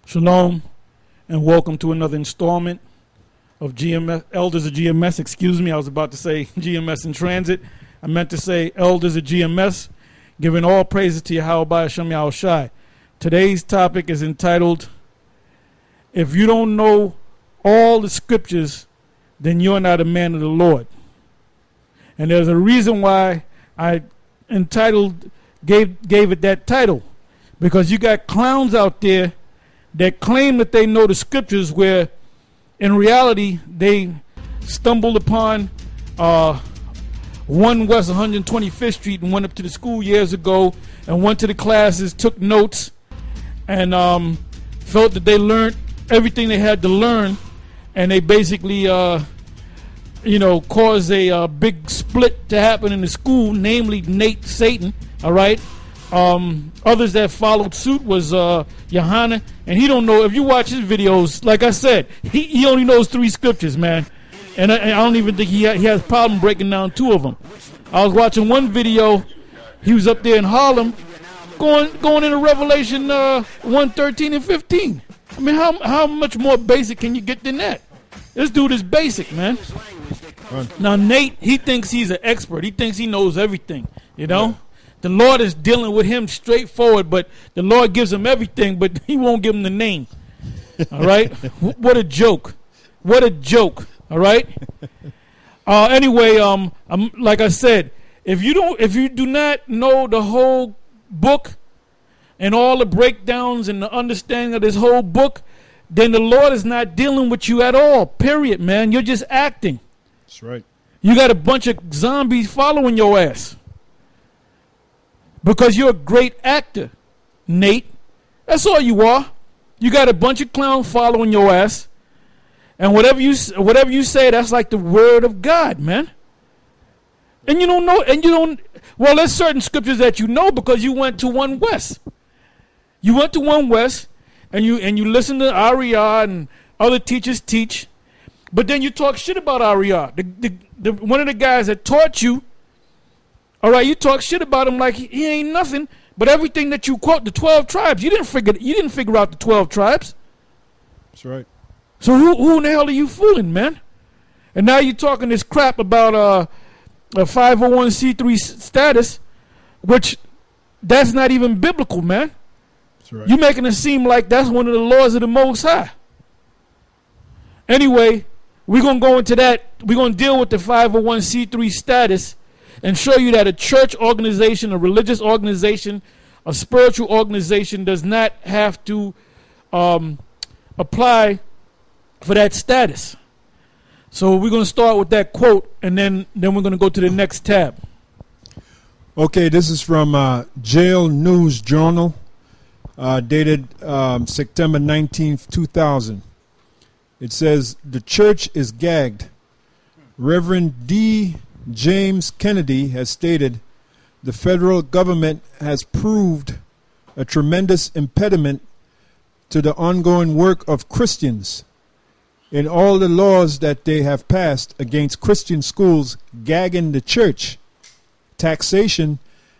Shalom, and welcome to another installment of GMS, Elders of GMS. Excuse me, I was about to say GMS in Transit. I meant to say Elders of GMS, giving all praises to Yahweh Hashem Yahushai. Today's topic is entitled, If You Don't Know All the Scriptures, Then You're Not a Man of the Lord. And there's a reason why I gave it that title, because you got clowns out there that claim that they know the scriptures, where in reality they stumbled upon 1 West 125th Street and went up to the school years ago and went to the classes, took notes, and felt that they learned everything they had to learn, and they basically caused a big split to happen in the school, namely Nate Satan, all right? Others that followed suit was Johanna, and he don't know. If you watch his videos, like I said, he only knows 3 scriptures, man, and I don't even think he has a problem breaking down 2 of them. I was watching one video. He was up there in Harlem going into Revelation 1:13 and 15. I mean, how much more basic can you get than that? This dude is basic, man. Now Nate, he thinks he's an expert. He thinks he knows everything, you know. Yeah. The Lord is dealing with him straightforward, but the Lord gives him everything, but he won't give him the name. All right? What a joke. What a joke. All right? Anyway, like I said, if you do not know the whole book and all the breakdowns and the understanding of this whole book, then the Lord is not dealing with you at all. Period, man. You're just acting. That's right. You got a bunch of zombies following your ass. Because you're a great actor, Nate. That's all you are. You got a bunch of clowns following your ass. And whatever you say, that's like the word of God, man. And you don't know, well, there's certain scriptures that you know because you went to 1 West. You went to 1 West and you listen to Ariah and other teachers teach. But then you talk shit about Ariah. One of the guys that taught you, all right, you talk shit about him like he ain't nothing, but everything that you quote, the 12 tribes, you didn't figure out the 12 tribes. That's right. So who in the hell are you fooling, man? And now you're talking this crap about a 501c3 status, which that's not even biblical, man. That's right. You're making it seem like that's one of the laws of the Most High. Anyway, we're going to go into that. We're going to deal with the 501c3 status and show you that a church organization, a religious organization, a spiritual organization does not have to apply for that status. So we're going to start with that quote, and then we're going to go to the next tab. Okay, this is from Jail News Journal, dated September 19th, 2000. It says, "The church is gagged. Reverend D. James Kennedy has stated the federal government has proved a tremendous impediment to the ongoing work of Christians. In all the laws that they have passed against Christian schools, gagging the church, taxation,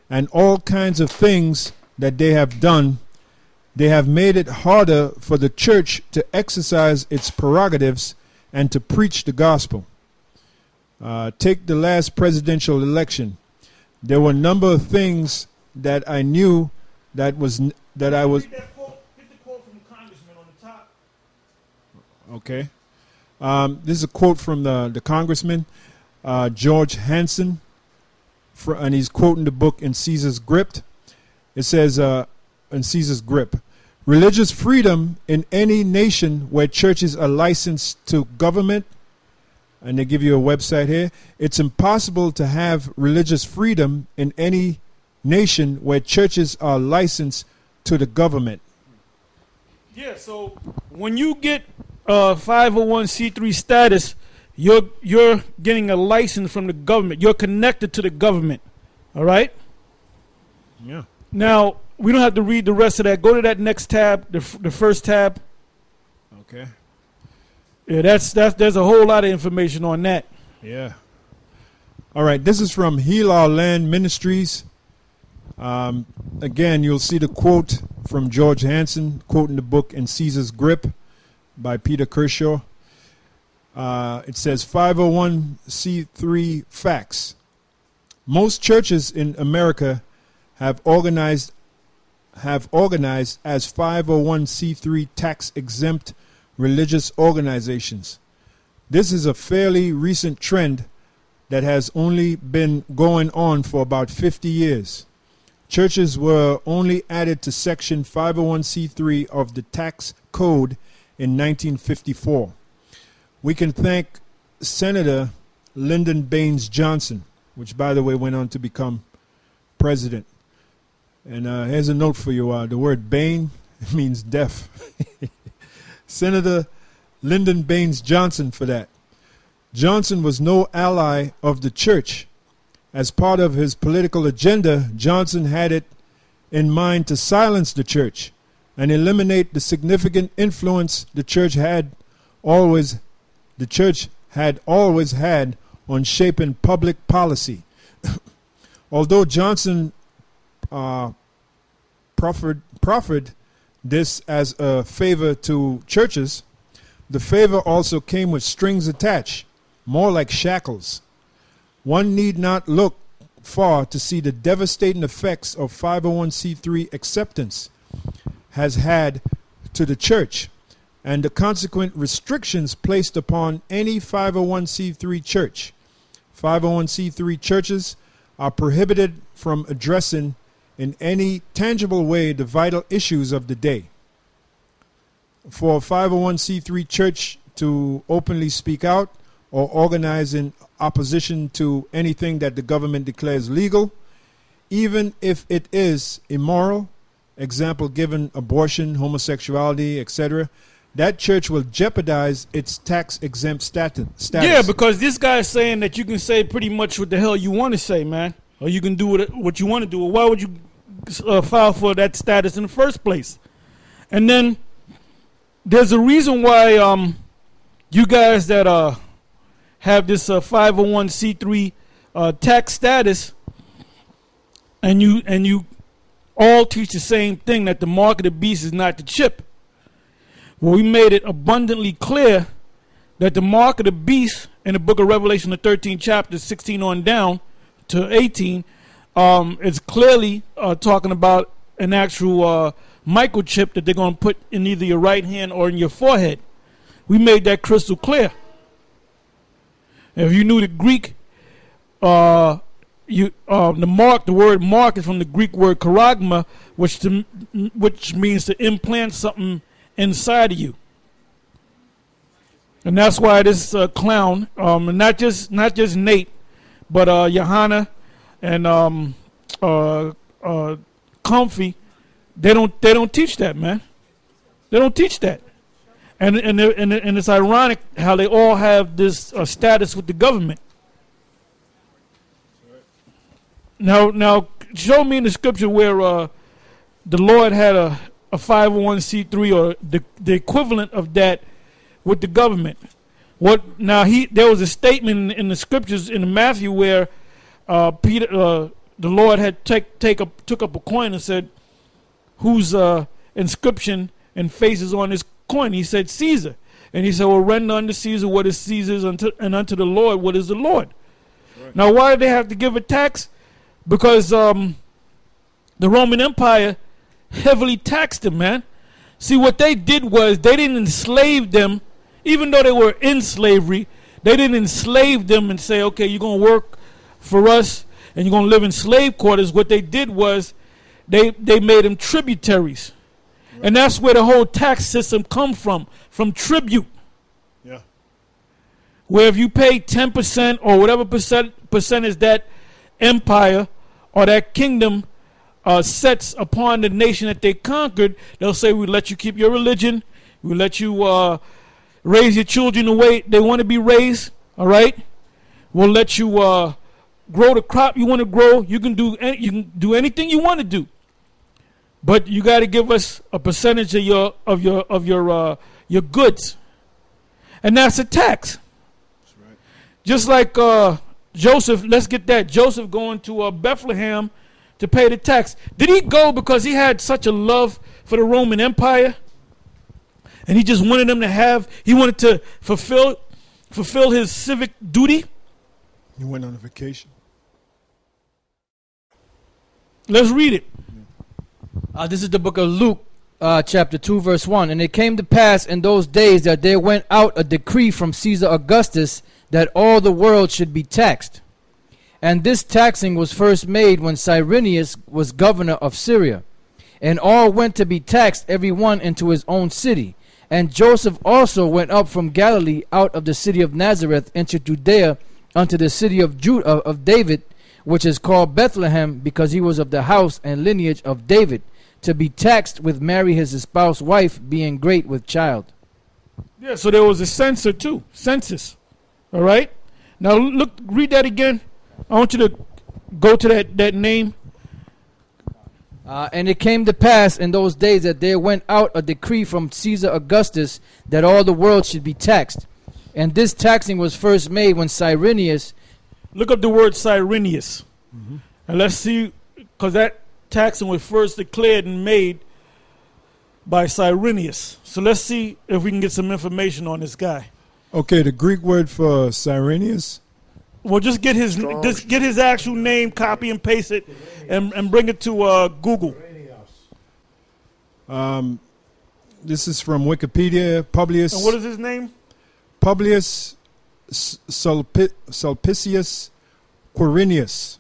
and all kinds of things that they have done, they have made it harder for the church to exercise its prerogatives and to preach the gospel. Take the last presidential election. There were a number of things that I knew that I was. Get the quote from the congressman on the top. Okay. This is a quote from the congressman, George Hansen, and he's quoting the book In Caesar's Grip. It says, In Caesar's Grip, religious freedom in any nation where churches are licensed to government, and they give you a website here. It's impossible to have religious freedom in any nation where churches are licensed to the government. Yeah, so when you get 501c3 status, you're getting a license from the government. You're connected to the government. All right? Yeah. Now, we don't have to read the rest of that. Go to that next tab, the first tab. Okay. Yeah, there's a whole lot of information on that. Yeah. All right, this is from Heal Our Land Ministries. Again, you'll see the quote from George Hansen, quoting the book In Caesar's Grip by Peter Kershaw. It says 501c3 facts. Most churches in America have organized as 501c3 tax-exempt religious organizations. This is a fairly recent trend that has only been going on for about 50 years. Churches were only added to Section 501c3 of the tax code in 1954. We can thank Senator Lyndon Baines Johnson, which, by the way, went on to become president. And here's a note for you. The word Bain means deaf. Senator Lyndon Baines Johnson for that. Johnson was no ally of the church. As part of his political agenda, Johnson had it in mind to silence the church and eliminate the significant influence the church had always had on shaping public policy. Although Johnson proffered this as a favor to churches, the favor also came with strings attached, more like shackles. One need not look far to see the devastating effects of 501c3 acceptance has had to the church and the consequent restrictions placed upon any 501c3 church. 501c3 churches are prohibited from addressing in any tangible way the vital issues of the day. For a 501c3 church to openly speak out or organize in opposition to anything that the government declares legal, even if it is immoral, example given abortion, homosexuality, etc., that church will jeopardize its tax-exempt status. Yeah, because this guy is saying that you can say pretty much what the hell you want to say, man. Or you can do what you want to do. Why would you file for that status in the first place? And then there's a reason why you guys that have this 501c3 tax status, and you all teach the same thing, that the mark of the beast is not the chip. Well, we made it abundantly clear that the mark of the beast in the book of Revelation, the 13th chapter, 16 on down to 18, is clearly talking about an actual microchip that they're going to put in either your right hand or in your forehead. We made that crystal clear. If you knew the Greek, the word mark is from the Greek word charagma, which means to implant something inside of you. And that's why this clown, and not just Nate, but Johanna and Comfy, they don't teach that, man. They don't teach that. And it's ironic how they all have this status with the government. Now, show me in the scripture where the Lord had a 501c3 or the equivalent of that with the government. There was a statement in the scriptures in Matthew where the Lord had took up a coin and said, "Whose inscription and face is on this coin?" He said, "Caesar." And he said, "Well, render unto Caesar what is Caesar's, and unto the Lord what is the Lord." Right. Now, why did they have to give a tax? Because the Roman Empire heavily taxed them, man. See, what they did was they didn't enslave them, even though they were in slavery. They didn't enslave them and say, "Okay, you're going to work for us and you're going to live in slave quarters." What they did was they made them tributaries. Right. And that's where the whole tax system come from tribute. Yeah. Where if you pay 10% or whatever percentage that empire or that kingdom sets upon the nation that they conquered, they'll say, "We let you keep your religion. We let you raise your children the way they want to be raised. All right. We'll let you grow the crop you want to grow. You can do anything you want to do, but you got to give us a percentage of your goods, and that's a tax." That's right. Just like Joseph. Let's get that. Joseph going to Bethlehem to pay the tax. Did he go because he had such a love for the Roman Empire? And he just wanted them to he wanted to fulfill his civic duty? He went on a vacation. Let's read it. This is the book of Luke, chapter 2, verse 1. And it came to pass in those days that there went out a decree from Caesar Augustus that all the world should be taxed. And this taxing was first made when Cyrenius was governor of Syria. And all went to be taxed, every one into his own city. And Joseph also went up from Galilee out of the city of Nazareth into Judea unto the city of David, which is called Bethlehem, because he was of the house and lineage of David, to be taxed with Mary his espoused wife, being great with child. Yeah, so there was a census too. Census. All right? Now look, read that again. I want you to go to that name. And it came to pass in those days that there went out a decree from Caesar Augustus that all the world should be taxed. And this taxing was first made when Cyrenius... Look up the word Cyrenius. Mm-hmm. And let's see, because that taxing was first declared and made by Cyrenius. So let's see if we can get some information on this guy. Okay, the Greek word for Cyrenius. Well, just get his actual name, copy and paste it, and bring it to Google. This is from Wikipedia. Publius. And what is his name? Publius Sulpicius Quirinius,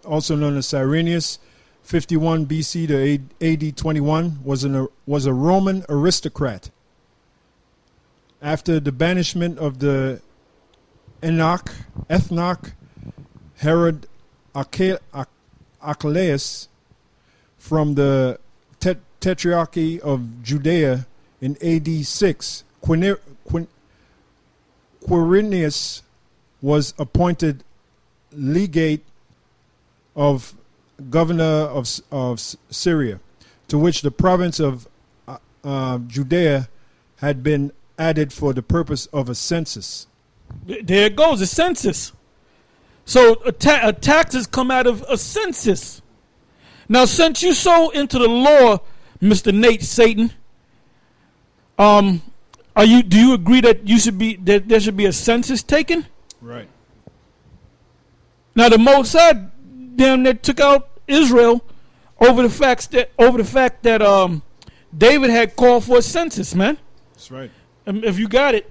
also known as Cyrenius, 51 BC to AD 21, was a Roman aristocrat. After the banishment of the ethnarch Herod Archelaus from the Tetrarchy of Judea in AD 6, Quirinius was appointed legate of governor of Syria, to which the province of Judea had been added for the purpose of a census. There it goes, a census. So taxes come out of a census. Now, since you so into the law, Mr. Nate Satan, do you agree that there should be a census taken? Right. Now the Mossad damn near took out Israel over the fact that David had called for a census, man. That's right. If you got it.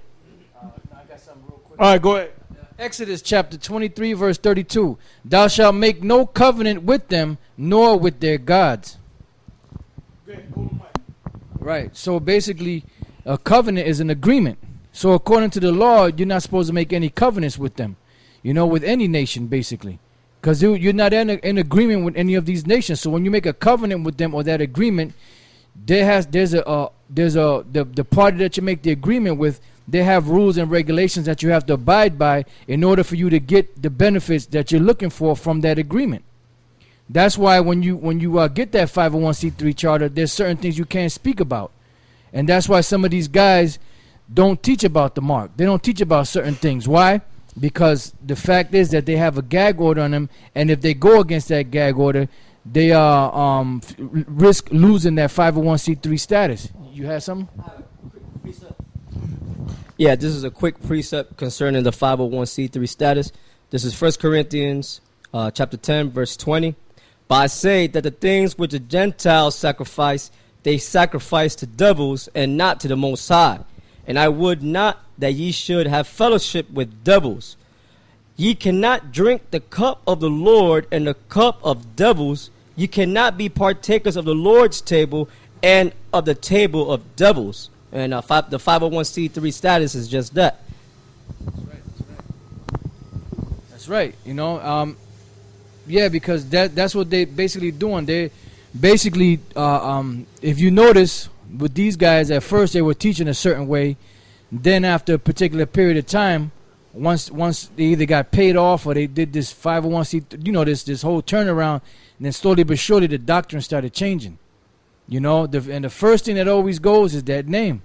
I got something real quick. All right, go ahead. Exodus chapter 23, verse 32. Thou shalt make no covenant with them, nor with their gods. Right. So basically, a covenant is an agreement. So according to the law, you're not supposed to make any covenants with them. With any nation, basically. Because you're not in agreement with any of these nations. So when you make a covenant with them or that agreement, there's the party that you make the agreement with, they have rules and regulations that you have to abide by in order for you to get the benefits that you're looking for from that agreement. That's why when you get that 501c3 charter, there's certain things you can't speak about. And that's why some of these guys don't teach about the mark. They don't teach about certain things. Why? Because the fact is that they have a gag order on them, and if they go against that gag order, they risk losing that 501c3 status. You had something? Yeah, this is a quick precept concerning the 501c3 status. This is 1 Corinthians chapter 10, verse 20. But I say that the things which the Gentiles sacrifice, they sacrifice to devils and not to the Most High. And I would not that ye should have fellowship with devils. Ye cannot drink the cup of the Lord and the cup of devils. Ye cannot be partakers of the Lord's table and of the table of devils. And the 501c3 status is just that. That's right. Yeah, because that's what they basically doing. They basically, if you notice, with these guys, at first they were teaching a certain way. Then after a particular period of time, once they either got paid off or they did this 501c, this whole turnaround, and then slowly but surely the doctrine started changing. And the first thing that always goes is that name.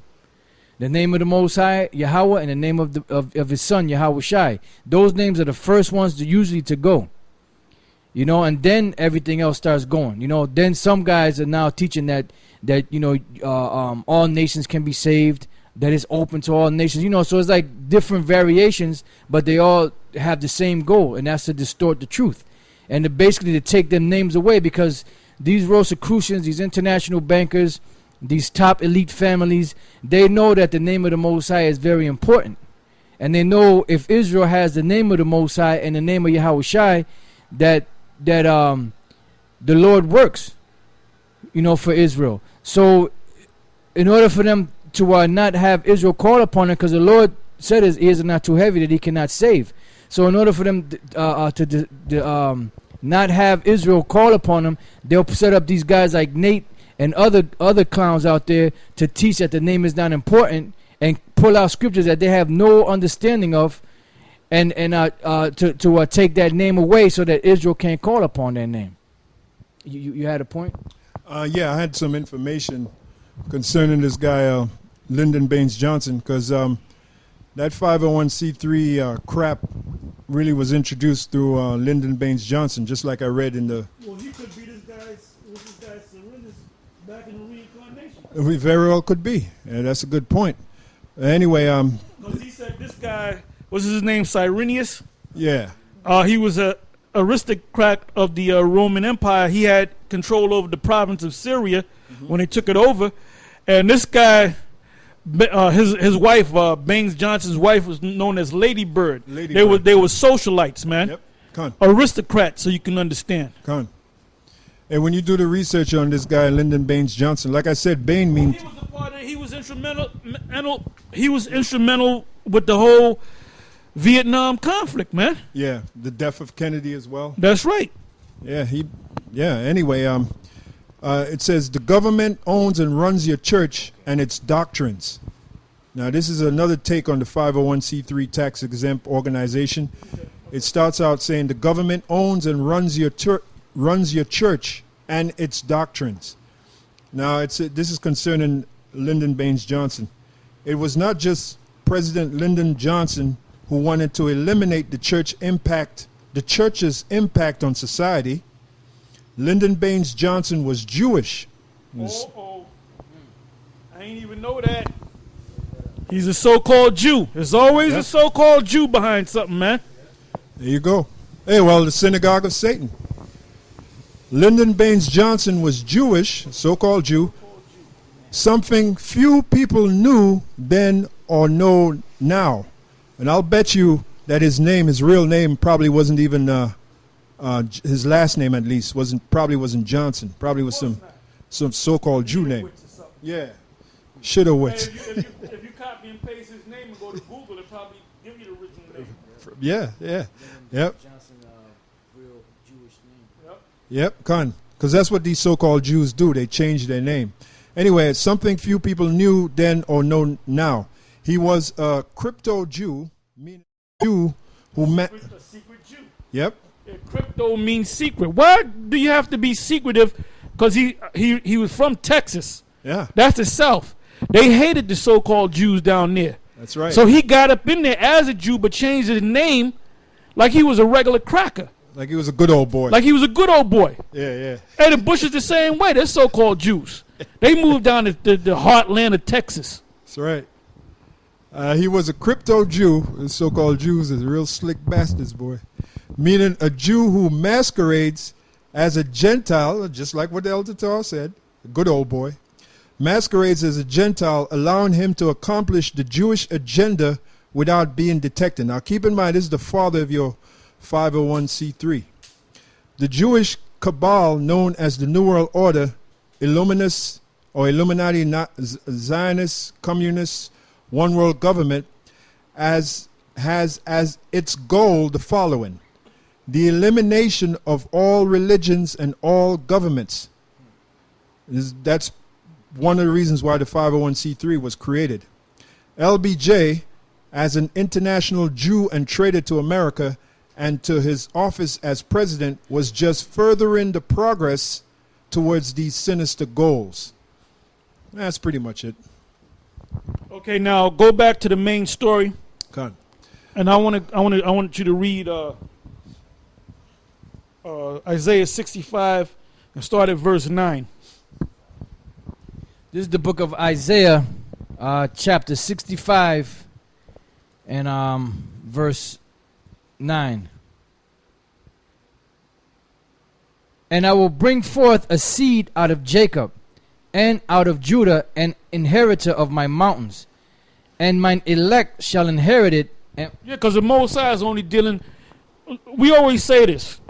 The name of the Most High, Yahweh, and the name of his son, Yahweh Shai. Those names are the first ones usually to go. you know, and then everything else starts going. You know, then some guys are now teaching that all nations can be saved, that it's open to all nations. You know, so it's like different variations, but they all have the same goal, and that's to distort the truth, and basically to take them names away, because these Rosicrucians, these international bankers, these top elite families, they know that the name of the Most High is very important. And they know if Israel has the name of the Most High and the name of Yahweh Shai, that the Lord works, you know, for Israel. So in order for them to not have Israel call upon it, because the Lord said his ears are not too heavy that he cannot save. So in order for them to not have Israel call upon them, they'll set up these guys like Nate and other clowns out there to teach that the name is not important, and pull out scriptures that they have no understanding of, and to take that name away so that Israel can't call upon that name. You had a point? Yeah, I had some information concerning this guy, Lyndon Baines Johnson, because that 501c3 crap really was introduced through Lyndon Baines Johnson, just like I read in the... Well, he could be this guy's surrenders back in the reincarnation. We very well could be. Yeah, that's a good point. Anyway, because he said this guy, what's his name, Cyrenius? Yeah. He was a aristocrat of the Roman Empire. He had control over the province of Syria when they took it over. And this guy, his wife, Baines Johnson's wife, was known as Lady Bird. They were socialites, man. Yep. Con. Aristocrats, so you can understand. Con. And when you do the research on this guy, Lyndon Baines Johnson, like I said, Bain means... He was a part of, he was instrumental with the whole Vietnam conflict, man. Yeah, the death of Kennedy as well. That's right. Yeah, anyway, it says the government owns and runs your church and its doctrines. Now, this is another take on the 501c3 tax-exempt organization. It starts out saying the government owns and runs your church and its doctrines. Now, this is concerning Lyndon Baines Johnson. It was not just President Lyndon Johnson who wanted to eliminate the church's impact on society. Lyndon Baines Johnson was Jewish. I ain't even know that. He's a so-called Jew. There's always a so-called Jew behind something, man. There you go. Hey, well, the synagogue of Satan. Lyndon Baines Johnson was Jewish, so-called Jew, something few people knew then or know now. And I'll bet you that his real name probably wasn't even, his last name at least, probably wasn't Johnson. Probably was some so-called Jew name. Yeah. Shitowitz. Hey, if you copy and paste his name and go to Google, it probably give you the original name. Yeah. Yep. Johnson, real Jewish name. Yep, because that's what these so-called Jews do. They change their name. Anyway, it's something few people knew then or know now. He was a crypto Jew, meaning Jew who met... A secret Jew. Yep. Yeah, crypto means secret. Why do you have to be secretive? Because he was from Texas. Yeah. That's the South. They hated the so-called Jews down there. That's right. So he got up in there as a Jew but changed his name like he was a regular cracker. Like he was a good old boy. Like he was a good old boy. Yeah. And the Bush is the same way. They're so-called Jews. They moved down to the heartland of Texas. That's right. He was a crypto Jew. The so-called Jews is real slick bastards, boy. Meaning a Jew who masquerades as a Gentile, just like what the Elder Torah said, a good old boy, masquerades as a Gentile, allowing him to accomplish the Jewish agenda without being detected. Now, keep in mind, this is the father of your 501c3. The Jewish cabal known as the New World Order, Illuminists or Illuminati, Zionists, Communists, One World Government, has as its goal the following: the elimination of all religions and all governments. That's one of the reasons why the 501c3 was created. LBJ, as an international Jew and traitor to America and to his office as president, was just furthering the progress towards these sinister goals. That's pretty much it. Okay, now go back to the main story. Come on. And I want you to read Isaiah 65 and start at verse 9. This is the book of Isaiah, chapter 65 and verse 9. And I will bring forth a seed out of Jacob, and out of Judah, an inheritor of my mountains, and mine elect shall inherit it. Yeah, because the Most High is only dealing. We always say this.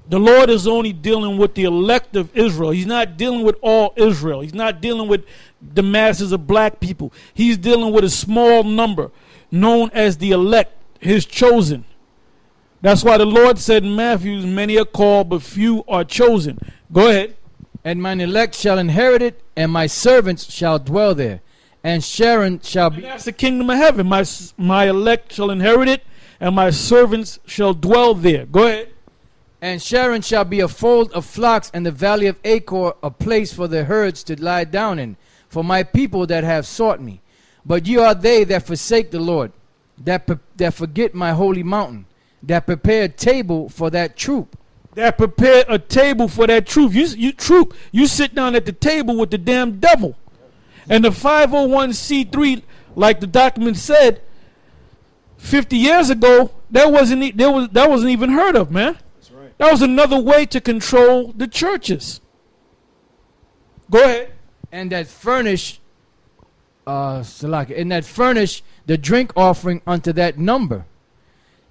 The Lord is only dealing with the elect of Israel. He's not dealing with all Israel. He's not dealing with the masses of black people. He's dealing with a small number known as the elect, his chosen. That's why the Lord said in Matthew, many are called, but few are chosen. Go ahead. And mine elect shall inherit it, and my servants shall dwell there. And Sharon shall be... And that's the kingdom of heaven. My elect shall inherit it, and my servants shall dwell there. Go ahead. And Sharon shall be a fold of flocks, and the valley of Achor a place for the herds to lie down in, for my people that have sought me. But ye are they that forsake the Lord, that forget my holy mountain, that prepare a table for that troop. That prepare a table for that troop. You sit down at the table with the damn devil. And the 501c3, like the document said, 50 years ago, that wasn't even heard of, man. That's right. That was another way to control the churches. Go ahead. And that furnish, the drink offering unto that number.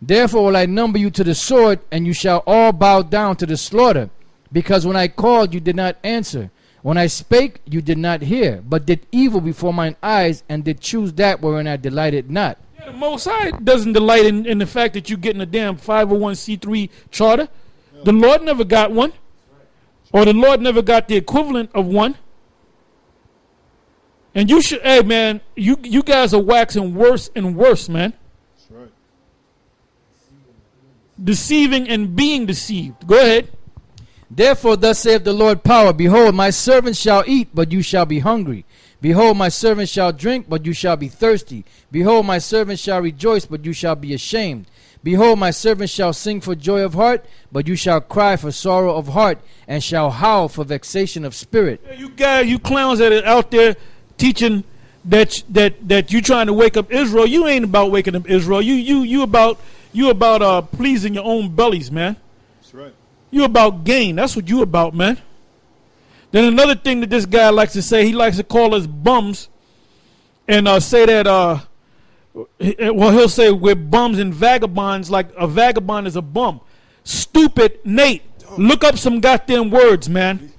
Therefore will I number you to the sword, and you shall all bow down to the slaughter. Because when I called, you did not answer. When I spake, you did not hear, but did evil before mine eyes, and did choose that wherein I delighted not. Yeah, the Most High doesn't delight in the fact that you're getting a damn 501c3 charter. The Lord never got one. Or the Lord never got the equivalent of one. And you should, hey man, you guys are waxing worse and worse, man. That's right. Deceiving and being deceived. Go ahead. Therefore thus saith the Lord power, behold, my servants shall eat, but you shall be hungry. Behold, my servants shall drink, but you shall be thirsty. Behold, my servants shall rejoice, but you shall be ashamed. Behold, my servants shall sing for joy of heart, but you shall cry for sorrow of heart, and shall howl for vexation of spirit. Yeah, you guys, you clowns that are out there teaching that you trying to wake up Israel. You ain't about waking up Israel. You about pleasing your own bellies, man. That's right. You about gain. That's what you about, man. Then another thing that this guy likes to say, he likes to call us bums, and say that he'll say we're bums and vagabonds, like a vagabond is a bum. Stupid Nate. Look up some goddamn words, man.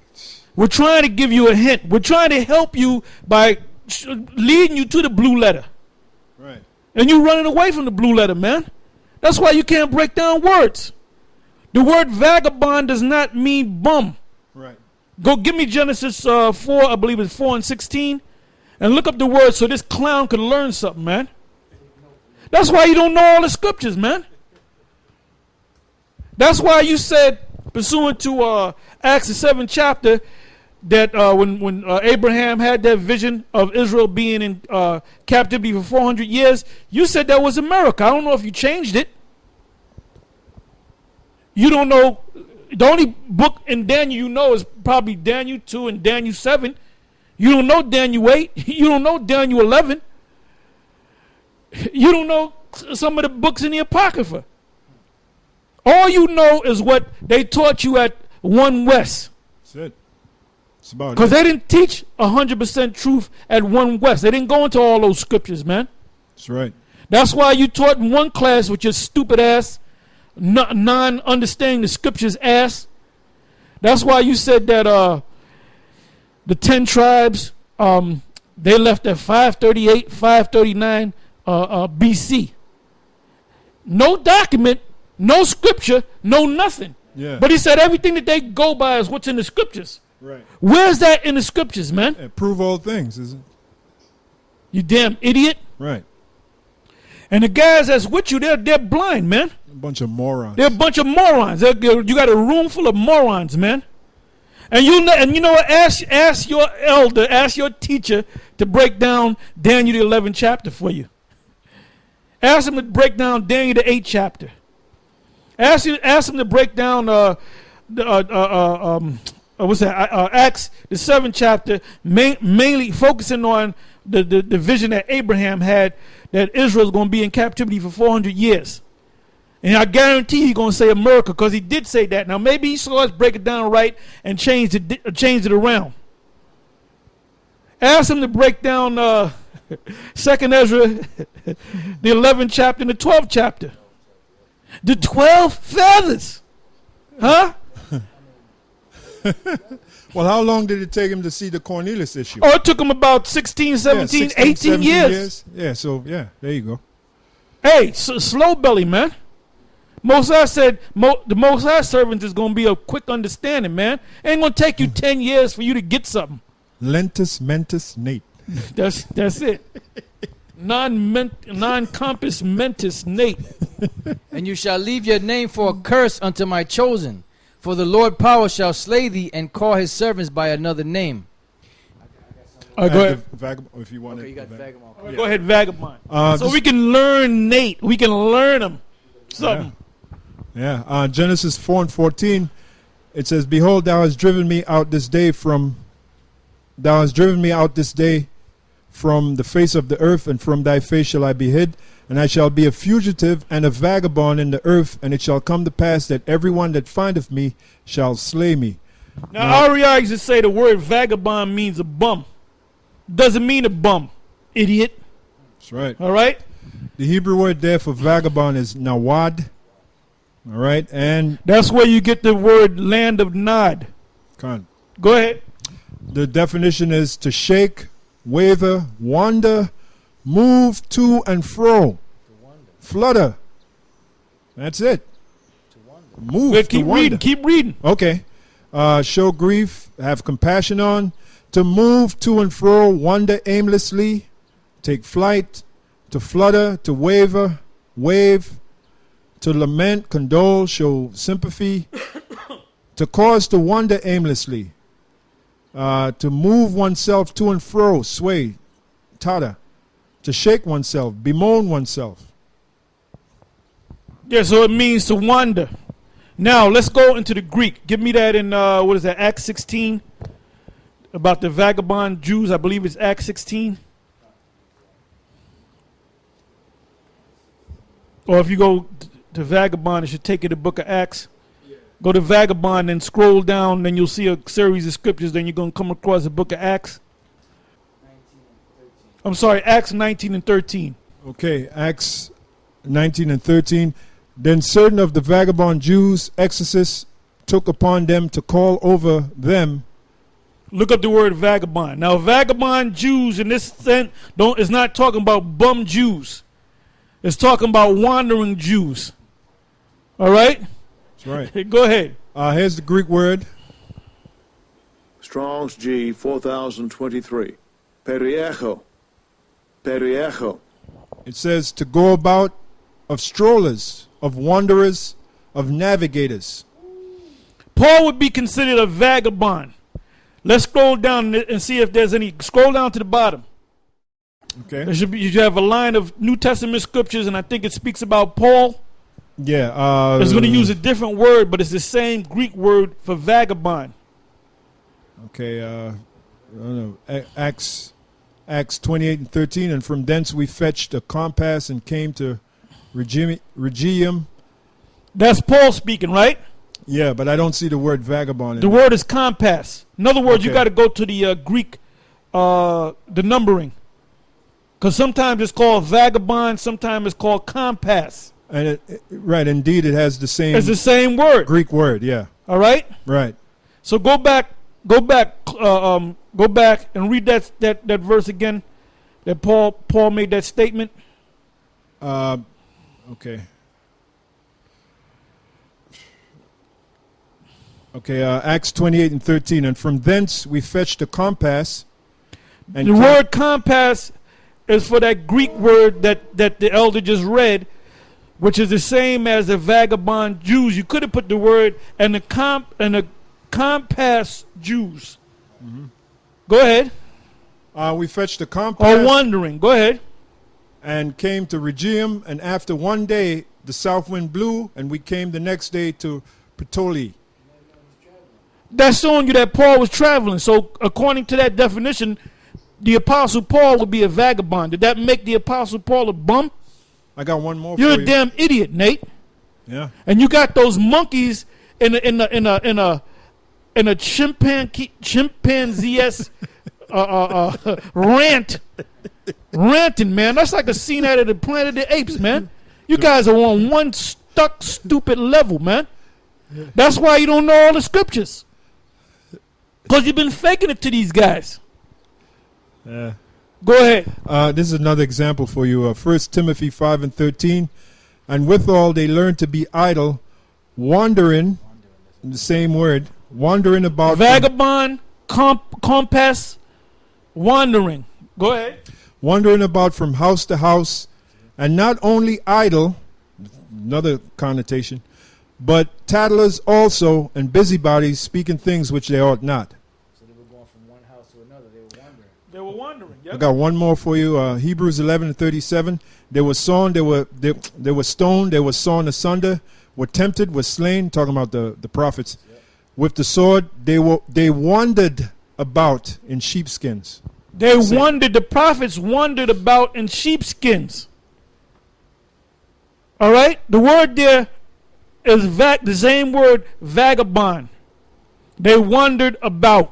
We're trying to give you a hint. We're trying to help you by leading you to the blue letter. Right. And you're running away from the blue letter, man. That's why you can't break down words. The word vagabond does not mean bum. Right. Go give me Genesis 4, I believe it's 4 and 16, and look up the word so this clown can learn something, man. That's why you don't know all the scriptures, man. That's why you said, pursuant to Acts the 7th chapter, that when Abraham had that vision of Israel being in captivity for 400 years, you said that was America. I don't know if you changed it. You don't know. The only book in Daniel you know is probably Daniel 2 and Daniel 7. You don't know Daniel 8. You don't know Daniel 11. You don't know some of the books in the Apocrypha. All you know is what they taught you at One West. That's it. It's about it. Because they didn't teach 100% truth at One West. They didn't go into all those scriptures, man. That's right. That's why you taught in one class with your stupid ass, non-understanding the scriptures ass. That's why you said that the 10 tribes, they left at 538, 539 BC. No document, no scripture, no nothing. Yeah. But he said everything that they go by is what's in the scriptures. Right. Where's that in the scriptures, man? And prove all things, isn't it? You damn idiot. Right. And the guys that's with you, they're blind, man. A bunch of morons. They're a bunch of morons. You got a room full of morons, man. And you know what? Ask your elder, ask your teacher to break down Daniel the 11th chapter for you. Ask him to break down Daniel the 8th chapter. Ask him to break down what's that? Acts, the 7th chapter, mainly focusing on the vision that Abraham had that Israel's going to be in captivity for 400 years. And I guarantee he's going to say America because he did say that. Now, maybe he saw us break it down right and change it around. Ask him to break down 2nd Ezra, the 11th chapter and the 12th chapter. The 12 feathers. Huh? Well, how long did it take him to see the Cornelius issue? Oh, it took him about 16, 17, 16, 18 17 years. Yeah, so, yeah, there you go. Hey, slow belly, man. Mosiah said the Mosiah servant is going to be a quick understanding, man. Ain't going to take you 10 years for you to get something. Lentus mentis Nate. That's it. Non-compass mentis Nate. And you shall leave your name for a curse unto my chosen. For the Lord power shall slay thee and call his servants by another name. Go ahead. Vagabond, if you want Okay, it. you got Vagabond. Go ahead, Vagabond. So this- we can learn Nate. We can learn him something. Yeah, Genesis 4:14, it says, "Behold, thou hast driven me out this day from the face of the earth, and from thy face shall I be hid, and I shall be a fugitive and a vagabond in the earth, and it shall come to pass that everyone that findeth me shall slay me." Now, REI used to say the word vagabond means a bum. Doesn't mean a bum, idiot. That's right. All right? The Hebrew word there for vagabond is nawad. All right, and That's where you get the word land of Nod. Go ahead. the definition is to shake, waver, wander, move to and fro, flutter. That's it. Move. Wait, to keep wander. reading. Keep reading. Okay. Show grief, have compassion on, to move to and fro, wander aimlessly, take flight, to flutter, to waver, wave, to lament, condole, show sympathy, to cause to wander aimlessly, to move oneself to and fro, sway, totter, to shake oneself, bemoan oneself. Yeah, so it means to wander. Now, let's go into the Greek. Give me that in, what is that, Acts 16? About the vagabond Jews. I believe it's Acts 16. Or if you go to Vagabond, it should take you to the book of Acts. Go to Vagabond and scroll down, then you'll see a series of scriptures. Then you're going to come across the book of Acts. I'm sorry, Acts 19 and 13. Okay, Acts 19 and 13. Then certain of the vagabond Jews, exorcists, took upon them to call over them. Look up the word vagabond. Now, vagabond Jews in this sense is not talking about bum Jews. It's talking about wandering Jews. All right? That's right. Go ahead. Here's the Greek word. Strong's G 4023. Periecho. Periecho. It says to go about, of strollers, of wanderers, of navigators. Paul would be considered a vagabond. Let's scroll down and see if there's any. Scroll down to the bottom. Okay. There should be. You should have a line of New Testament scriptures, and I think it speaks about Paul. Yeah. It's going to use a different word, but it's the same Greek word for vagabond. Okay. I don't know. Acts 28 and 13. And from thence we fetched a compass and came to Regium. That's Paul speaking, right? Yeah, but I don't see the word vagabond in The there. word is compass. In other words, you Okay. got to go to the Greek, the numbering. Because sometimes it's called vagabond, sometimes it's called compass. And right, indeed, it has the same It's the same word. Greek word. Yeah, All right? right. So go back and read that verse again. That Paul made that statement. Okay. Okay, Acts 28 and 13. And from thence we fetched a compass. And The word compass is for that Greek word that the elder just read, which is the same as the vagabond Jews. You could have put the word and the compass Jews. Mm-hmm. Go ahead. we fetched a compass Or wandering. Go ahead. and came to Regium. And after one day the south wind blew, and we came the next day to Puteoli. That's showing you that Paul was traveling. So according to that definition, the Apostle Paul would be a vagabond. Did that make the Apostle Paul a bum? I got one more You're for a you. damn idiot, Nate. Yeah. And you got those monkeys in a chimpanzee ranting, man. That's like a scene out of the Planet of the Apes, man. You guys are on one stuck, stupid level, man. That's why you don't know all the scriptures. Because you've been faking it to these guys. Yeah. Go ahead. This is another example for you. 1 Timothy 5:13. And withal they learn to be idle, wandering, the same word, wandering about. Vagabond, compass, wandering. Go ahead. Wandering about from house to house, and not only idle, another connotation, but tattlers also, and busybodies, speaking things which they ought not. So they were going from one house to another. They were wandering. They were wandering. I Yep. got one more for you. Hebrews 11:37. They were sawn, they were stoned, they were sawn asunder, were tempted, were slain. Talking about the prophets. Yep. With the sword, they wandered about in sheepskins. They wandered. The prophets wandered about in sheepskins. All right. The word there is the same word, vagabond. They wandered about.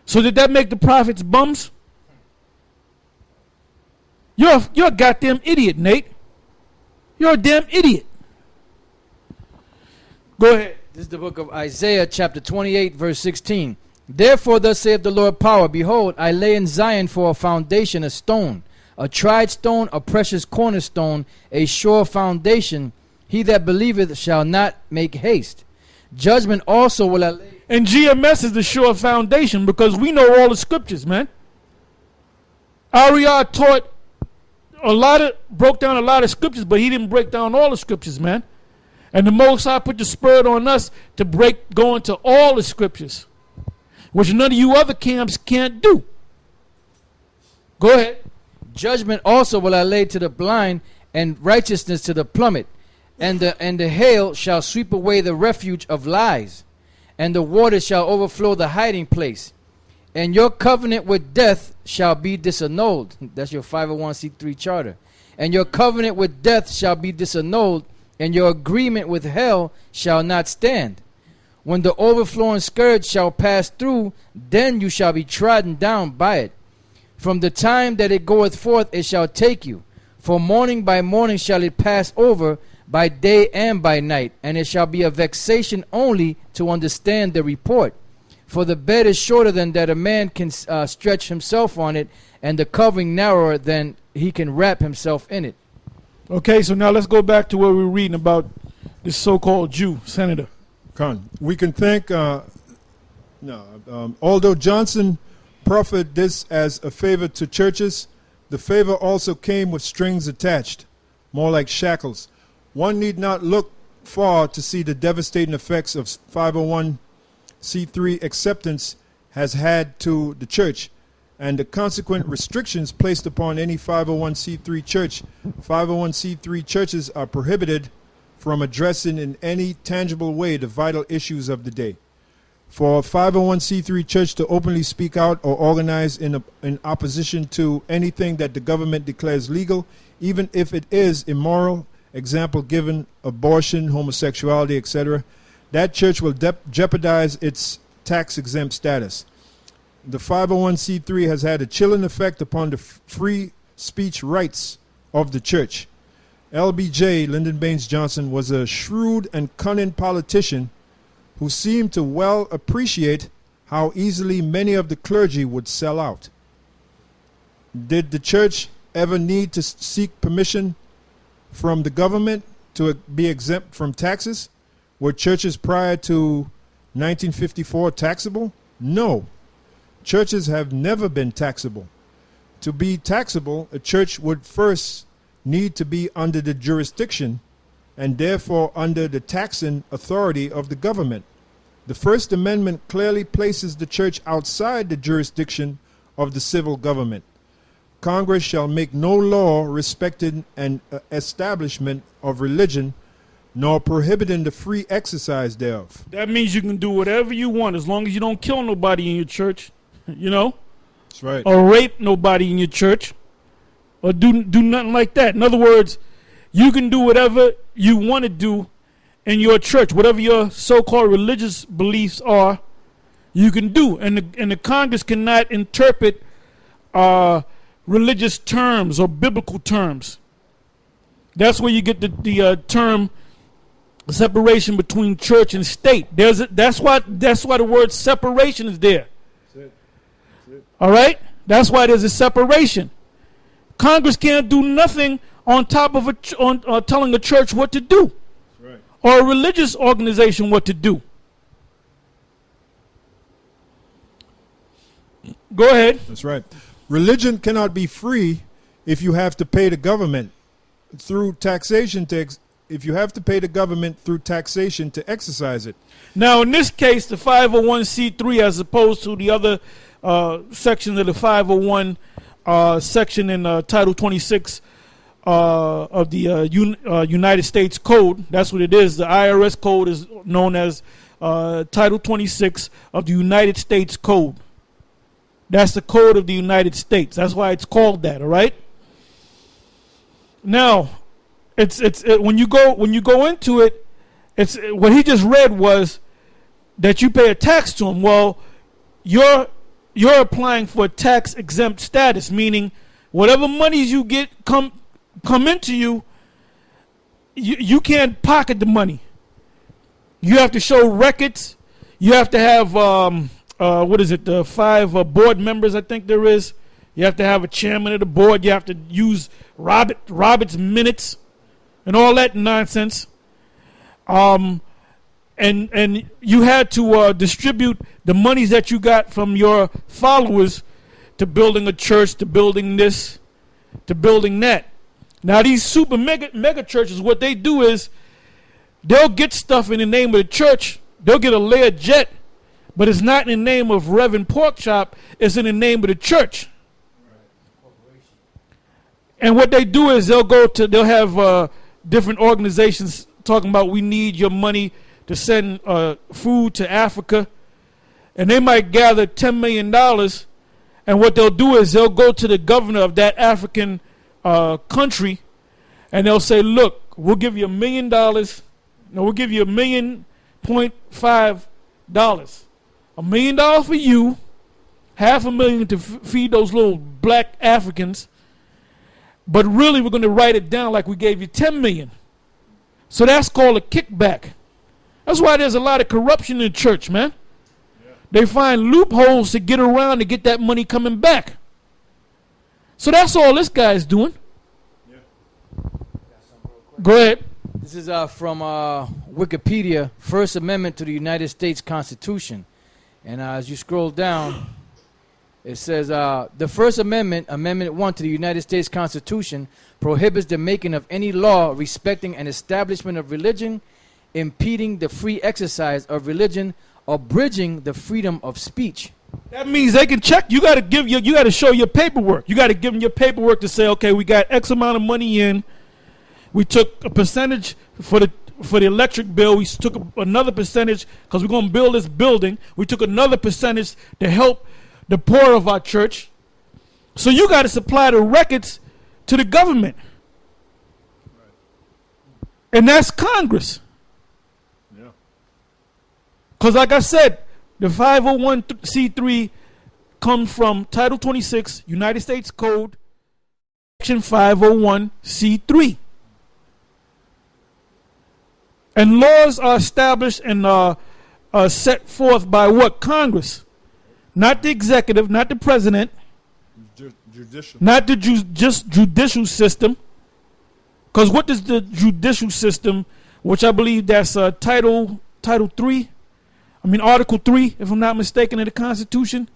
So did that make the prophets bums? You're a goddamn idiot, Nate. You're a damn idiot. Go ahead. This is the book of Isaiah, chapter 28, verse 16. Therefore, thus saith the Lord power, behold, I lay in Zion for a foundation, a stone, a tried stone, a precious cornerstone, a sure foundation. He that believeth shall not make haste. Judgment also will I lay. And GMS is the sure foundation because we know all the scriptures, man. Ariel taught broke down a lot of scriptures, but he didn't break down all the scriptures, man. And the Most High put the Spirit on us to go into all the scriptures, which none of you other camps can't do. Go ahead. Judgment also will I lay to the blind, and righteousness to the plummet, and the hail shall sweep away the refuge of lies, and the water shall overflow the hiding place. And your covenant with death shall be disannulled. That's your 501c3 charter. And your covenant with death shall be disannulled, and your agreement with hell shall not stand. When the overflowing scourge shall pass through, then you shall be trodden down by it. From the time that it goeth forth, it shall take you. For morning by morning shall it pass over, by day and by night. And it shall be a vexation only to understand the report. For the bed is shorter than that a man can stretch himself on it, and the covering narrower than he can wrap himself in it. Okay, so now let's go back to where we were reading about this so-called Jew, Senator. We can thank, although Johnson proffered this as a favor to churches, the favor also came with strings attached, more like shackles. One need not look far to see the devastating effects of 501c3 acceptance has had to the church, and the consequent restrictions placed upon any 501c3 church. 501c3 churches are prohibited from addressing in any tangible way the vital issues of the day. For a 501c3 church to openly speak out or organize in opposition to anything that the government declares legal, even if it is immoral, example given, abortion, homosexuality, etc., that church will jeopardize its tax-exempt status. The 501c3 has had a chilling effect upon the free speech rights of the church. LBJ, Lyndon Baines Johnson, was a shrewd and cunning politician who seemed to well appreciate how easily many of the clergy would sell out. Did the church ever need to seek permission from the government to be exempt from taxes? Were churches prior to 1954 taxable? No. Churches have never been taxable. To be taxable, a church would first need to be under the jurisdiction and therefore under the taxing authority of the government. The First Amendment clearly places the church outside the jurisdiction of the civil government. Congress shall make no law respecting an establishment of religion, nor prohibiting the free exercise thereof. That means you can do whatever you want as long as you don't kill nobody in your church, you know, That's right. or rape nobody in your church, or do nothing like that. In other words, you can do whatever you want to do in your church, whatever your so-called religious beliefs are, you can do. And the Congress cannot interpret religious terms or biblical terms. That's where you get the term separation between church and state. That's why the word separation is there. All right? That's why there's a separation. Congress can't do nothing on top of telling a church what to do, Right. or a religious organization what to do. Go ahead. That's right. Religion cannot be free if you have to pay the government through taxation if you have to pay the government through taxation to exercise it. Now, in this case, the 501c3, as opposed to the other section of the 501 section in Title 26 of the United States Code, that's what it is. The IRS code is known as Title 26 of the United States Code. That's the code of the United States. That's why it's called that. All right. Now, when you go into it, it's what he just read was that you pay a tax to him. Well, you're applying for a tax exempt status, meaning whatever monies you get come into you can't pocket the money. You have to show records. You have to have the 5 board members, I think there is. You have to have a chairman of the board. You have to use Robert's minutes and all that nonsense. And you had to distribute the monies that you got from your followers to building a church, to building this, to building that. Now these super mega churches, what they do is they'll get stuff in the name of the church. They'll get a Learjet, but it's not in the name of Reverend Porkchop. It's in the name of the church. And what they do is they'll have different organizations talking about, we need your money to send food to Africa. And they might gather $10 million. And what they'll do is they'll go to the governor of that African country, and they'll say, look, we'll give you $1 million. No, we'll give you $1.5 million. $1 million for you, $500,000 to feed those little black Africans. But really, we're going to write it down like we gave you $10 million. So that's called a kickback. That's why there's a lot of corruption in the church, man. Yeah. They find loopholes to get around to get that money coming back. So that's all this guy is doing. Yeah. Go ahead. This is from Wikipedia, First Amendment to the United States Constitution. And as you scroll down, it says, the First Amendment, Amendment 1 to the United States Constitution, prohibits the making of any law respecting an establishment of religion, impeding the free exercise of religion, abridging the freedom of speech. That means they can check. You got to show your paperwork. You got to give them your paperwork to say, okay, we got X amount of money in. We took a percentage for the electric bill. We took another percentage because we're going to build this building. We took another percentage to help the poor of our church. So you got to supply the records to the government. Right. And that's Congress. Yeah. Because like I said, the 501c3 comes from Title 26, United States Code, Section 501c3. And laws are established and set forth by what? Congress. Not the executive, not the president, judicial. Not the judicial system. Because what does the judicial system, which I believe that's Article 3, if I'm not mistaken, in the Constitution.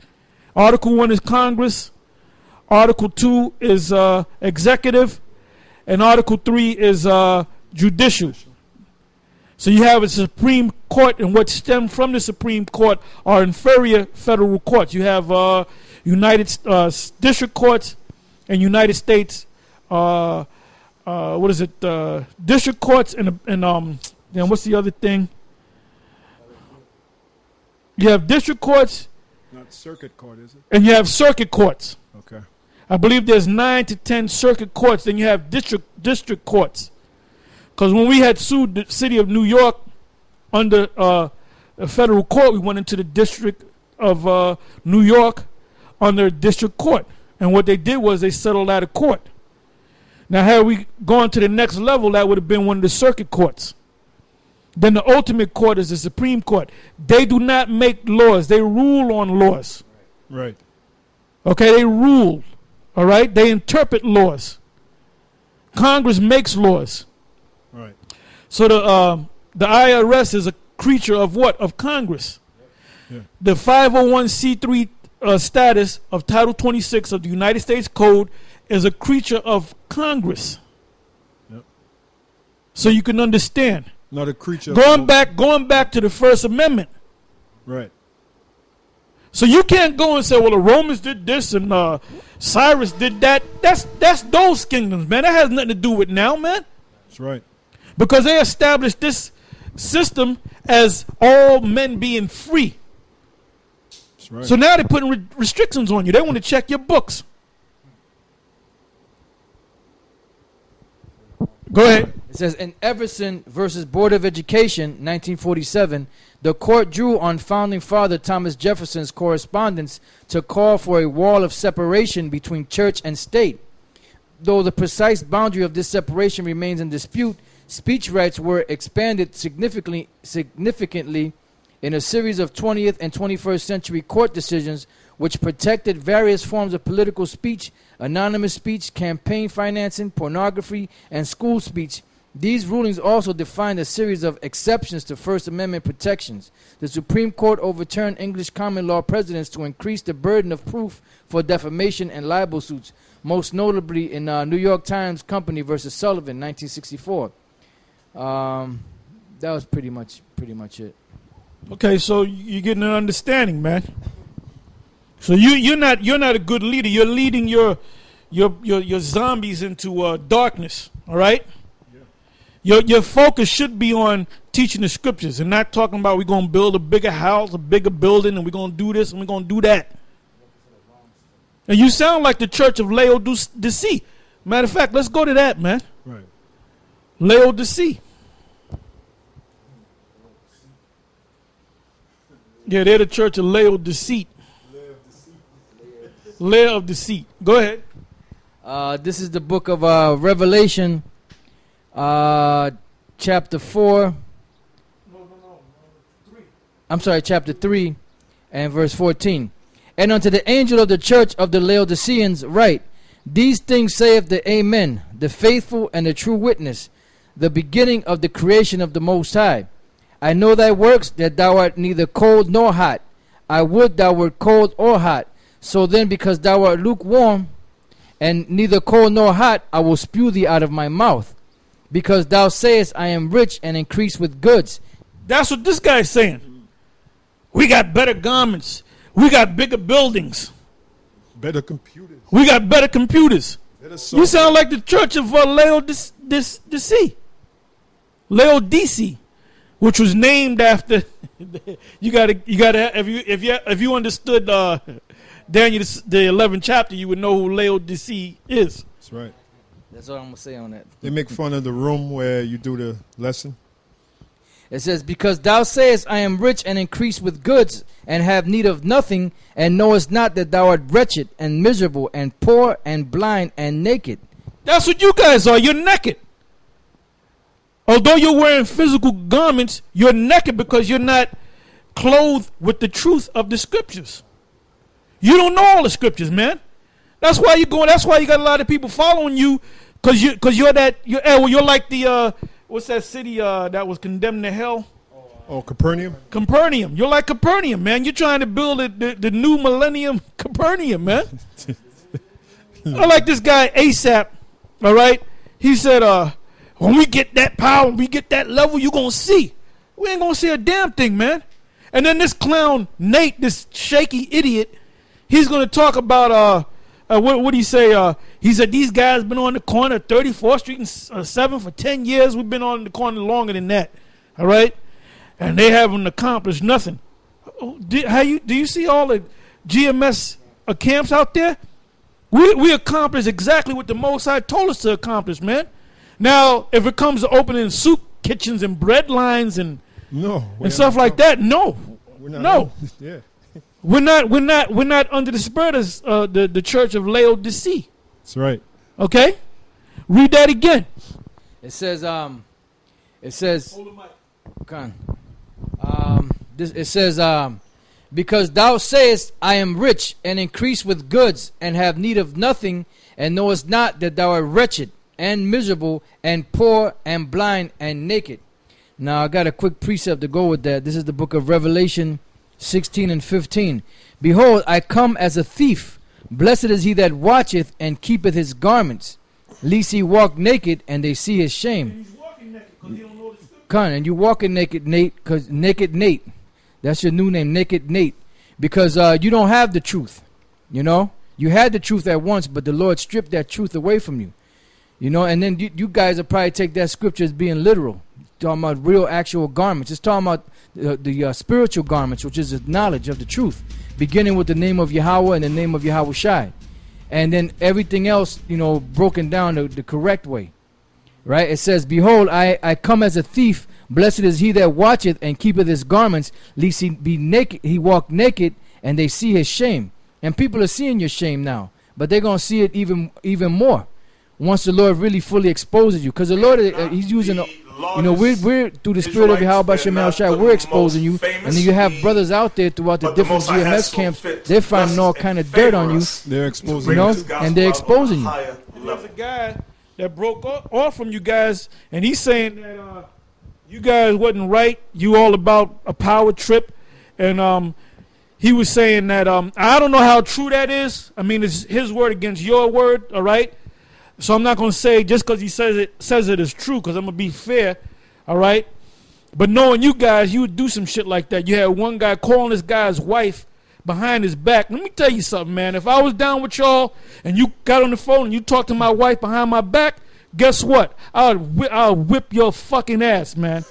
Article 1 is Congress. Article 2 is executive. And Article 3 is judicial. So you have a Supreme Court, and what stem from the Supreme Court are inferior federal courts. You have United District Courts, in United States, district courts and what's the other thing? You have district courts. Not circuit court, is it? And you have circuit courts. Okay. I believe there's 9 to 10 circuit courts. Then you have district courts. Because when we had sued the city of New York under a federal court, we went into the district of New York under a district court. And what they did was they settled out of court. Now, had we gone to the next level, that would have been one of the circuit courts. Then the ultimate court is the Supreme Court. They do not make laws. They rule on laws. Right. Okay, they rule. All right? They interpret laws. Congress makes laws. Right. So the IRS is a creature of what? Of Congress. Yeah. The 501c3 status of Title 26 of the United States Code is a creature of Congress. Yep. So you can understand. Not a creature. Going back to the First Amendment. Right. So you can't go and say, well, the Romans did this and Cyrus did that. That's those kingdoms, man. That has nothing to do with now, man. That's right. Because they established this system as all men being free. That's right. So now they're putting restrictions on you. They want to check your books. Go ahead. It says, in Everson versus Board of Education, 1947, the court drew on Founding Father Thomas Jefferson's correspondence to call for a wall of separation between church and state. Though the precise boundary of this separation remains in dispute, speech rights were expanded significantly in a series of 20th and 21st century court decisions which protected various forms of political speech, anonymous speech, campaign financing, pornography, and school speech. These rulings also defined a series of exceptions to First Amendment protections. The Supreme Court overturned English common law precedents to increase the burden of proof for defamation and libel suits, most notably in New York Times Company versus Sullivan, 1964. That was pretty much it. Okay, so you're getting an understanding, man. So you're not a good leader. You're leading your zombies into darkness. All right. Yeah. Your focus should be on teaching the scriptures and not talking about we're gonna build a bigger house, a bigger building, and we're gonna do this and we're gonna do that. And you sound like the Church of Laodicea. Matter of fact, let's go to that, man. Right. Laodicea. Yeah, they're the Church of Laodicea. Layer of deceit. Go ahead. This is the book of Revelation, chapter 4. No. 3. I'm sorry, chapter 3 and verse 14. And unto the angel of the church of the Laodiceans write, these things saith the Amen, the faithful and the true witness, the beginning of the creation of the Most High. I know thy works, that thou art neither cold nor hot. I would thou wert cold or hot. So then, because thou art lukewarm, and neither cold nor hot, I will spew thee out of my mouth. Because thou sayest, I am rich and increase with goods. That's what this guy's saying. We got better garments. We got bigger buildings. Better computers. We got better computers. Better You software. sound like the Church of Laodicea. Laodicea, which was named after. you gotta. If you understood Daniel the 11th chapter, you would know who Laodicea is. That's right. That's all I'm going to say on that. They make fun of the room where you do the lesson. It says, because thou sayest, I am rich and increase with goods, and have need of nothing, and knowest not that thou art wretched and miserable and poor and blind and naked. That's what you guys are. You're naked. Although you're wearing physical garments, you're naked because you're not clothed with the truth of the scriptures. You don't know all the scriptures, man. That's why you're going. That's why you got a lot of people following you, because you're like the what's that city that was condemned to hell? Oh, Capernaum. Capernaum. You're like Capernaum, man. You're trying to build the new millennium Capernaum, man. I like this guy ASAP. All right, he said, when we get that power, when we get that level, you're gonna see. We ain't gonna see a damn thing, man. And then this clown Nate, this shaky idiot, he's gonna talk about what did he say? He said these guys been on the corner of 34th Street and 7th for 10 years. We've been on the corner longer than that. All right, and they haven't accomplished nothing. Do you see all the GMS camps out there? We accomplished exactly what the Most High told us to accomplish, man. Now, if it comes to opening soup kitchens and bread lines and stuff like that, no. Yeah. We're not under the spirit of the Church of Laodicea. That's right. Okay? Read that again. It says Hold the mic. It says because thou sayest, I am rich and increase with goods and have need of nothing, and knowest not that thou art wretched and miserable and poor and blind and naked. Now I got a quick precept to go with that. This is the book of Revelation 16 and 15. Behold, I come as a thief. Blessed is he that watcheth and keepeth his garments, lest he walk naked and they see his shame. He's walking naked because he don't know the scripture. Con, and you walking naked, Nate, because Naked Nate. That's your new name, Naked Nate. Because you don't have the truth. You know? You had the truth at once, but the Lord stripped that truth away from you. You know, and then you guys will probably take that scripture as being literal. Talking about real, actual garments. It's talking about the spiritual garments, which is the knowledge of the truth. Beginning with the name of Yahweh and the name of Yahweh Shai. And then everything else, you know, broken down the correct way. Right? It says, behold, I come as a thief. Blessed is he that watcheth and keepeth his garments, lest he be naked. He walk naked, and they see his shame. And people are seeing your shame now, but they're gonna see it even more once the Lord really fully exposes you. Because the Lord, He's using, we're through the spirit of Yahweh Shemel Shai, we're exposing you, and then you have brothers out there throughout the different GMS camps. They're finding all kind of dirt on you. They're exposing, you know, and they're exposing you. There's a guy that broke off from you guys, and he's saying that you guys wasn't right. You all about a power trip, and he was saying that I don't know how true that is. I mean, it's his word against your word, all right? So I'm not going to say just because he says it is true, because I'm going to be fair, all right? But knowing you guys, you would do some shit like that. You had one guy calling this guy's wife behind his back. Let me tell you something, man. If I was down with y'all and you got on the phone and you talked to my wife behind my back, guess what? I'll whip your fucking ass, man.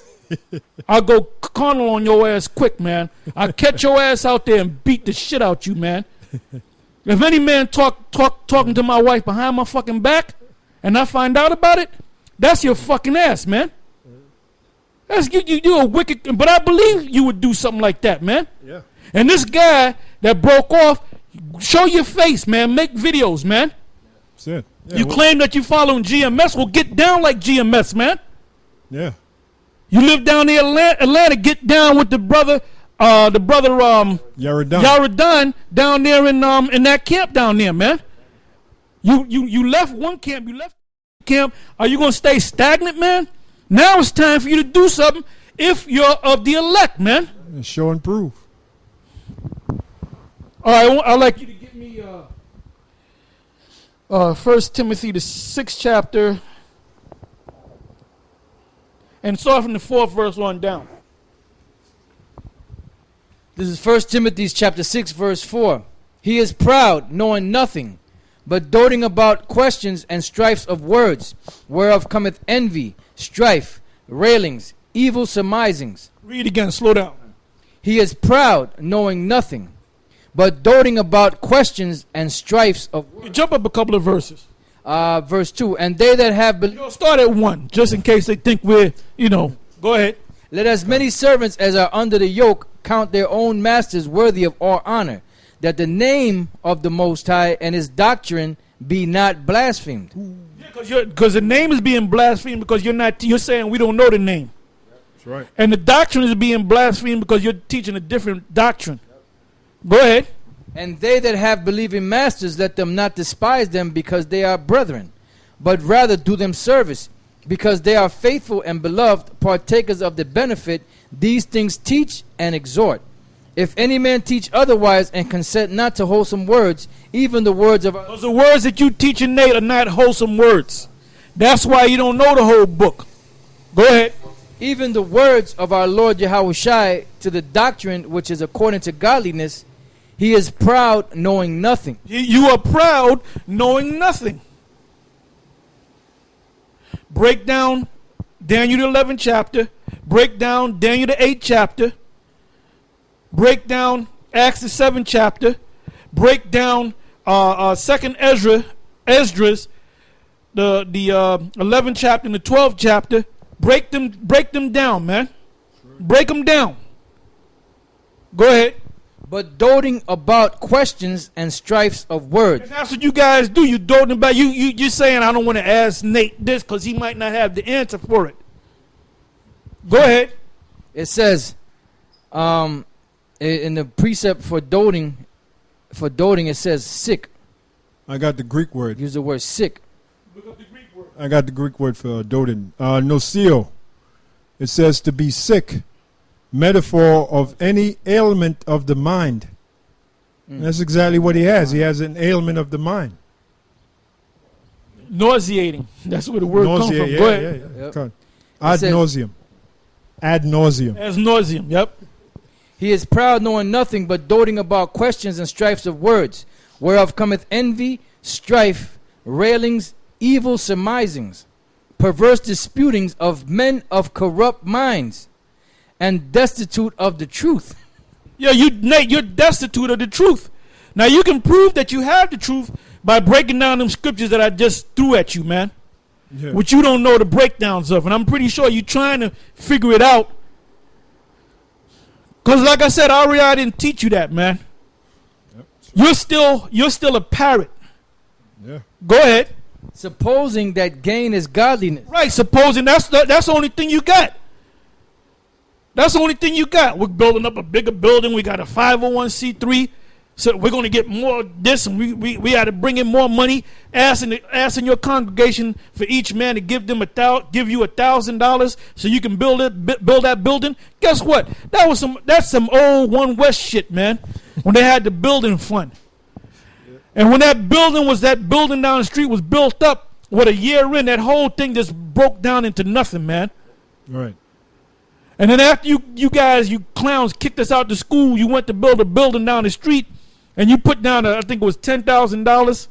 I'll go carnal on your ass quick, man. I'll catch your ass out there and beat the shit out you, man. If any man talking to my wife behind my fucking back and I find out about it, that's your fucking ass, man. That's you're a wicked, but I believe you would do something like that, man. Yeah. And this guy that broke off, show your face, man. Make videos, man. That's it. Yeah, you claim that you following GMS. Well, get down like GMS, man. Yeah. You live down near Atlanta. Get down with the brother Yaradan down there in that camp down there, man. You left one camp. You left camp. Are you gonna stay stagnant, man? Now it's time for you to do something. If you're of the elect, man. And show and prove. All right, I'd like you to give me 1 Timothy, the 6th chapter, and start from the 4th verse on down. This is 1 Timothy chapter 6, verse 4. He is proud, knowing nothing, but doting about questions and strifes of words, whereof cometh envy, strife, railings, evil surmisings. Read again, slow down. He is proud, knowing nothing, but doting about questions and strifes of words. Jump up a couple of verses. Verse 2. And they that have start at 1, just in case they think we're, go ahead. Let as many servants as are under the yoke count their own masters worthy of all honor, that the name of the Most High and his doctrine be not blasphemed. Yeah, because the name is being blasphemed because you're saying we don't know the name. That's right. And the doctrine is being blasphemed because you're teaching a different doctrine. Go ahead. And they that have believing masters, let them not despise them because they are brethren, but rather do them service, because they are faithful and beloved, partakers of the benefit. These things teach and exhort. If any man teach otherwise and consent not to wholesome words, even the words of... Because the words that you teach in Nate are not wholesome words. That's why you don't know the whole book. Go ahead. Even the words of our Lord Yahweh Shai to the doctrine which is according to godliness, He is proud, knowing nothing. You are proud, knowing nothing. Break down Daniel the 11th chapter. Break down Daniel the 8th chapter. Break down Acts the 7th chapter. Break down 2nd Esdras, the 11th chapter and the 12th chapter. Break them down, man. Break them down. Go ahead. But doting about questions and strifes of words. And that's what you guys do. You doting about you're saying I don't want to ask Nate this because he might not have the answer for it. Go ahead. It says, in the precept for doting, it says sick. I got the Greek word. Use the word sick. Look up the Greek word. I got the Greek word for doting. Noseo. It says to be sick. Metaphor of any ailment of the mind. That's exactly what he has. He has an ailment of the mind. Nauseating. That's where the word comes from. Yeah, Go ahead. yeah. Yep. Ad says- nauseum. Ad nauseum. As nauseum. Yep. He is proud, knowing nothing, but doting about questions and strifes of words, whereof cometh envy, strife, railings, evil surmisings, perverse disputings of men of corrupt minds, and destitute of the truth. Yeah, Nate, you're destitute of the truth. Now you can prove that you have the truth by breaking down them scriptures that I just threw at you, man. Yeah. Which you don't know the breakdowns of, and I'm pretty sure you're trying to figure it out. Cause like I said, I didn't teach you that, man. Yep. You're still a parrot. Yeah. Go ahead. Supposing that gain is godliness. Right, supposing that's the only thing you got. That's the only thing you got. We're building up a bigger building. We got a 501c3. So we're going to get more of this, and we had to bring in more money. Asking your congregation for each man to give you $1,000 so you can build that building. Guess what? That's some old One West shit, man. When they had the building fund, and when that building down the street was built up, with a year in, that whole thing just broke down into nothing, man. Right. And then after you clowns kicked us out to school, you went to build a building down the street, and you put down, I think it was $10,000.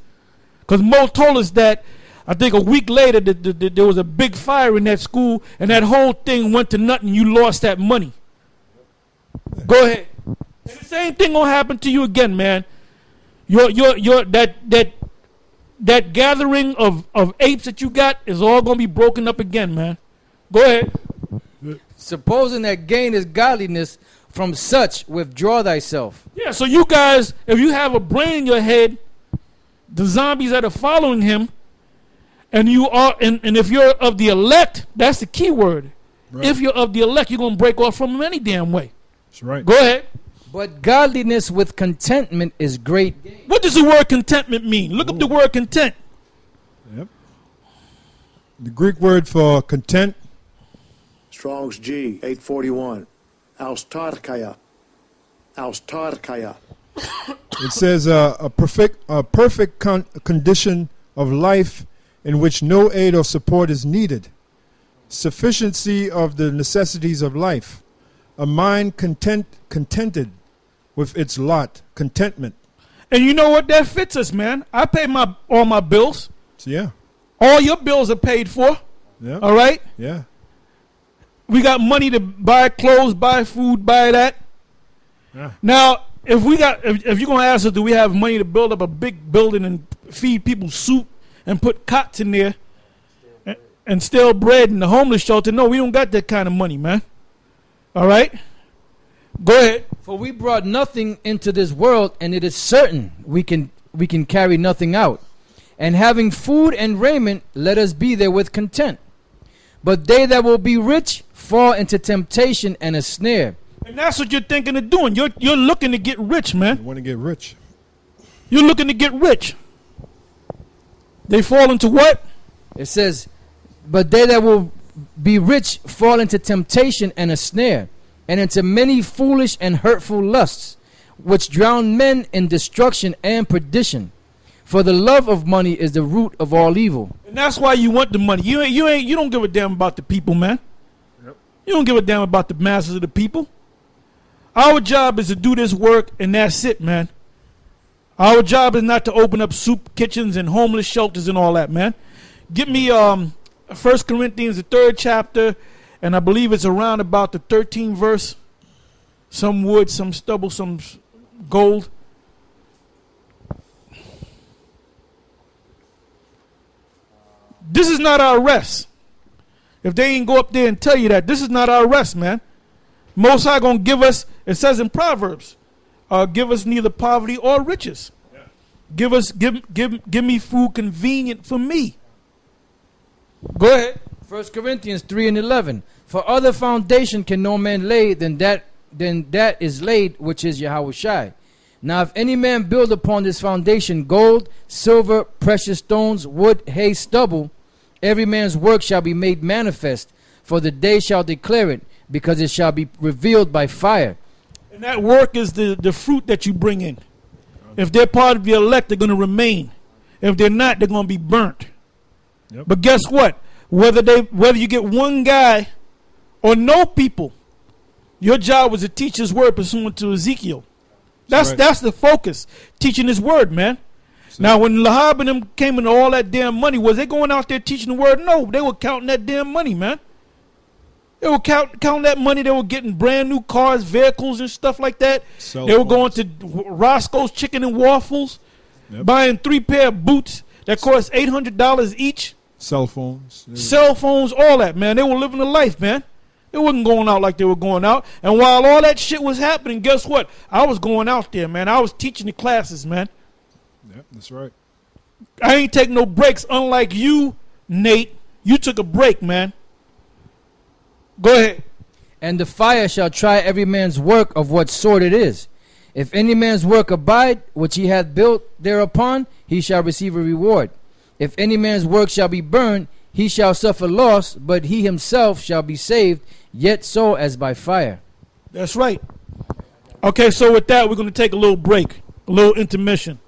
Because Mo told us that, I think a week later, that there was a big fire in that school, and that whole thing went to nothing. You lost that money. Go ahead. And the same thing gonna happen to you again, man. That gathering of apes that you got is all gonna be broken up again, man. Go ahead. Supposing that gain is godliness, from such withdraw thyself. Yeah, so you guys, if you have a brain in your head, the zombies that are following him, and if you're of the elect, that's the key word. Right. If you're of the elect, you're gonna break off from him any damn way. That's right. Go ahead. But godliness with contentment is great gain. What does the word contentment mean? Look up the word content. Yep. The Greek word for content. Strong's G 841. Austarkaya. Austarkaya. It says a perfect condition of life in which no aid or support is needed. Sufficiency of the necessities of life. A mind contented with its lot. Contentment. And you know what? That fits us, man. I pay all my bills. So, yeah. All your bills are paid for. Yeah. All right? Yeah. We got money to buy clothes, buy food, buy that. Yeah. Now, if you're gonna ask us, do we have money to build up a big building and feed people soup and put cots in there and stale bread in the homeless shelter? No, we don't got that kind of money, man. All right, go ahead. For we brought nothing into this world, and it is certain we can carry nothing out. And having food and raiment, let us be therewith content. But they that will be rich fall into temptation and a snare. And that's what you're thinking of doing. You're looking to get rich, man. You want to get rich. You're looking to get rich. They fall into what? It says, but they that will be rich fall into temptation and a snare, and into many foolish and hurtful lusts, which drown men in destruction and perdition. For the love of money is the root of all evil. And that's why you want the money. You don't give a damn about the people, man. Yep. You don't give a damn about the masses of the people. Our job is to do this work, and that's it, man. Our job is not to open up soup kitchens and homeless shelters and all that, man. Give me 1 Corinthians, the 3rd chapter, and I believe it's around about the 13th verse. Some wood, some stubble, some gold. This is not our rest. If they ain't go up there and tell you that, this is not our rest, man. Most High gonna give us, it says in Proverbs, give us neither poverty or riches. Yeah. Give me food convenient for me. Go ahead. 1 Corinthians 3:11. For other foundation can no man lay than that is laid, which is Yahweh Shai. Now if any man build upon this foundation gold, silver, precious stones, wood, hay, stubble, every man's work shall be made manifest, for the day shall declare it, because it shall be revealed by fire. And that work is the fruit that you bring in. If they're part of the elect, they're going to remain. If they're not, they're going to be burnt. Yep. But guess what? Whether you get one guy or no people, your job was to teach his word pursuant to Ezekiel. That's the focus, teaching his word, man. Now, when Lahab and them came into all that damn money, was they going out there teaching the word? No, they were counting that damn money, man. They were counting that money. They were getting brand new cars, vehicles, and stuff like that. They were going to Roscoe's Chicken and Waffles, buying 3 pair of boots that cost $800 each. Cell phones. Cell phones, all that, man. They were living a life, man. They wasn't going out like they were going out. And while all that shit was happening, guess what? I was going out there, man. I was teaching the classes, man. Yep, that's right. I ain't taking no breaks. Unlike you, Nate, you took a break, man. Go ahead. And the fire shall try every man's work of what sort it is. If any man's work abide, which he hath built thereupon, he shall receive a reward. If any man's work shall be burned, he shall suffer loss, but he himself shall be saved, yet so as by fire. That's right. Okay, so with that, we're going to take a little break, a little intermission.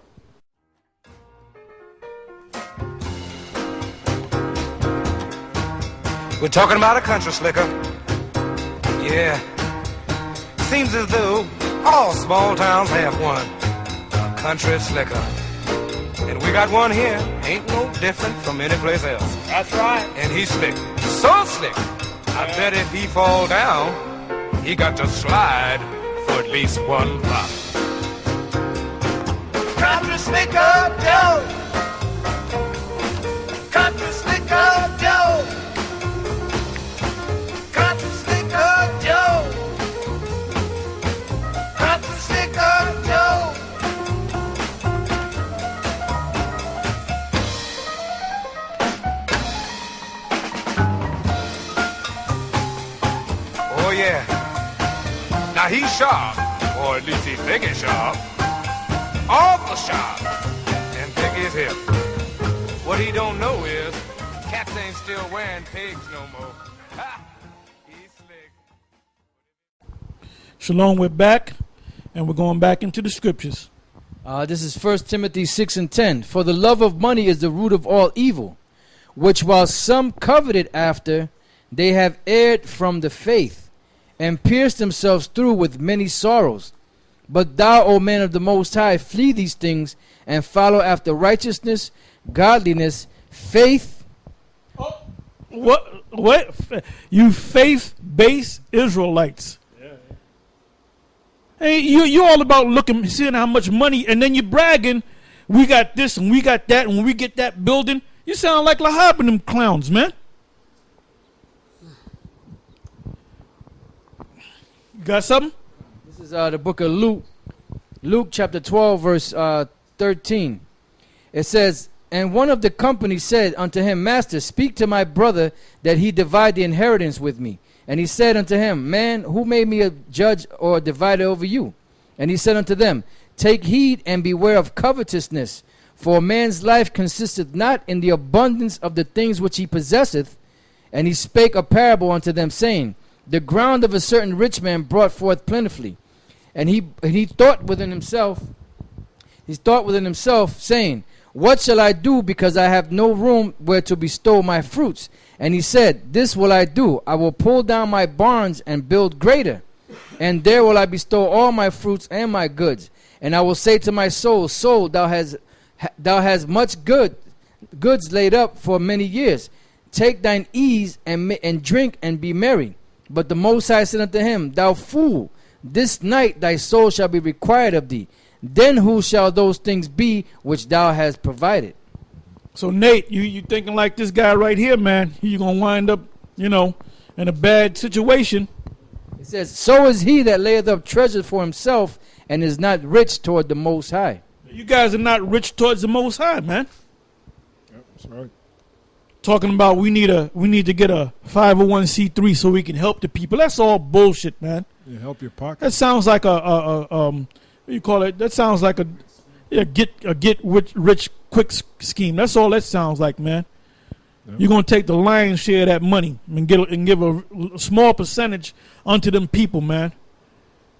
We're talking about a country slicker. Yeah. Seems as though all small towns have one. A country slicker. And we got one here. Ain't no different from any place else. That's right. And he's slick. So slick. I bet if he fall down, he got to slide for at least 1 block. Country slicker Joe. Country slicker Joe. Country slicker Joe. Country slicker Joe. Oh yeah. Now he's sharp, or at least he think he's sharp. Awful sharp. And thick as hip. What he don't know is, cats ain't still wearing pigs no more. Ha! He's slick. Shalom, we're back, and we're going back into the scriptures. This is 1 Timothy 6:10. For the love of money is the root of all evil, which while some coveted after, they have erred from the faith, and pierced themselves through with many sorrows. But thou, O man of the Most High, flee these things, and follow after righteousness, godliness, faith. Oh, what? You faith-based Israelites. Hey, you all about looking, seeing how much money, and then you're bragging, we got this and we got that, and when we get that building, you sound like Lahab and them clowns, man. You got something? This is the book of Luke. Luke chapter 12, verse 13. It says, And one of the company said unto him, Master, speak to my brother that he divide the inheritance with me. And he said unto him, Man, who made me a judge or a divider over you? And he said unto them, Take heed and beware of covetousness, for a man's life consisteth not in the abundance of the things which he possesseth. And he spake a parable unto them, saying, The ground of a certain rich man brought forth plentifully. And he thought within himself, saying, What shall I do, because I have no room where to bestow my fruits? And he said, This will I do. I will pull down my barns and build greater, and there will I bestow all my fruits and my goods. And I will say to my soul, soul, thou hast much goods laid up for many years. Take thine ease and drink and be merry. But the Most High said unto him, Thou fool, this night thy soul shall be required of thee. Then who shall those things be which thou hast provided? So Nate, you thinking like this guy right here, man? You're gonna wind up, in a bad situation. It says, So is he that layeth up treasures for himself and is not rich toward the Most High. You guys are not rich towards the Most High, man. Yep, that's right. Talking about we need to get a 501c3 so we can help the people. That's all bullshit, man. Yeah, help your pocket. That sounds like what do you call it? That sounds like a get rich quick scheme. That's all that sounds like, man. Yep. You're gonna take the lion's share of that money and give a small percentage unto them people, man.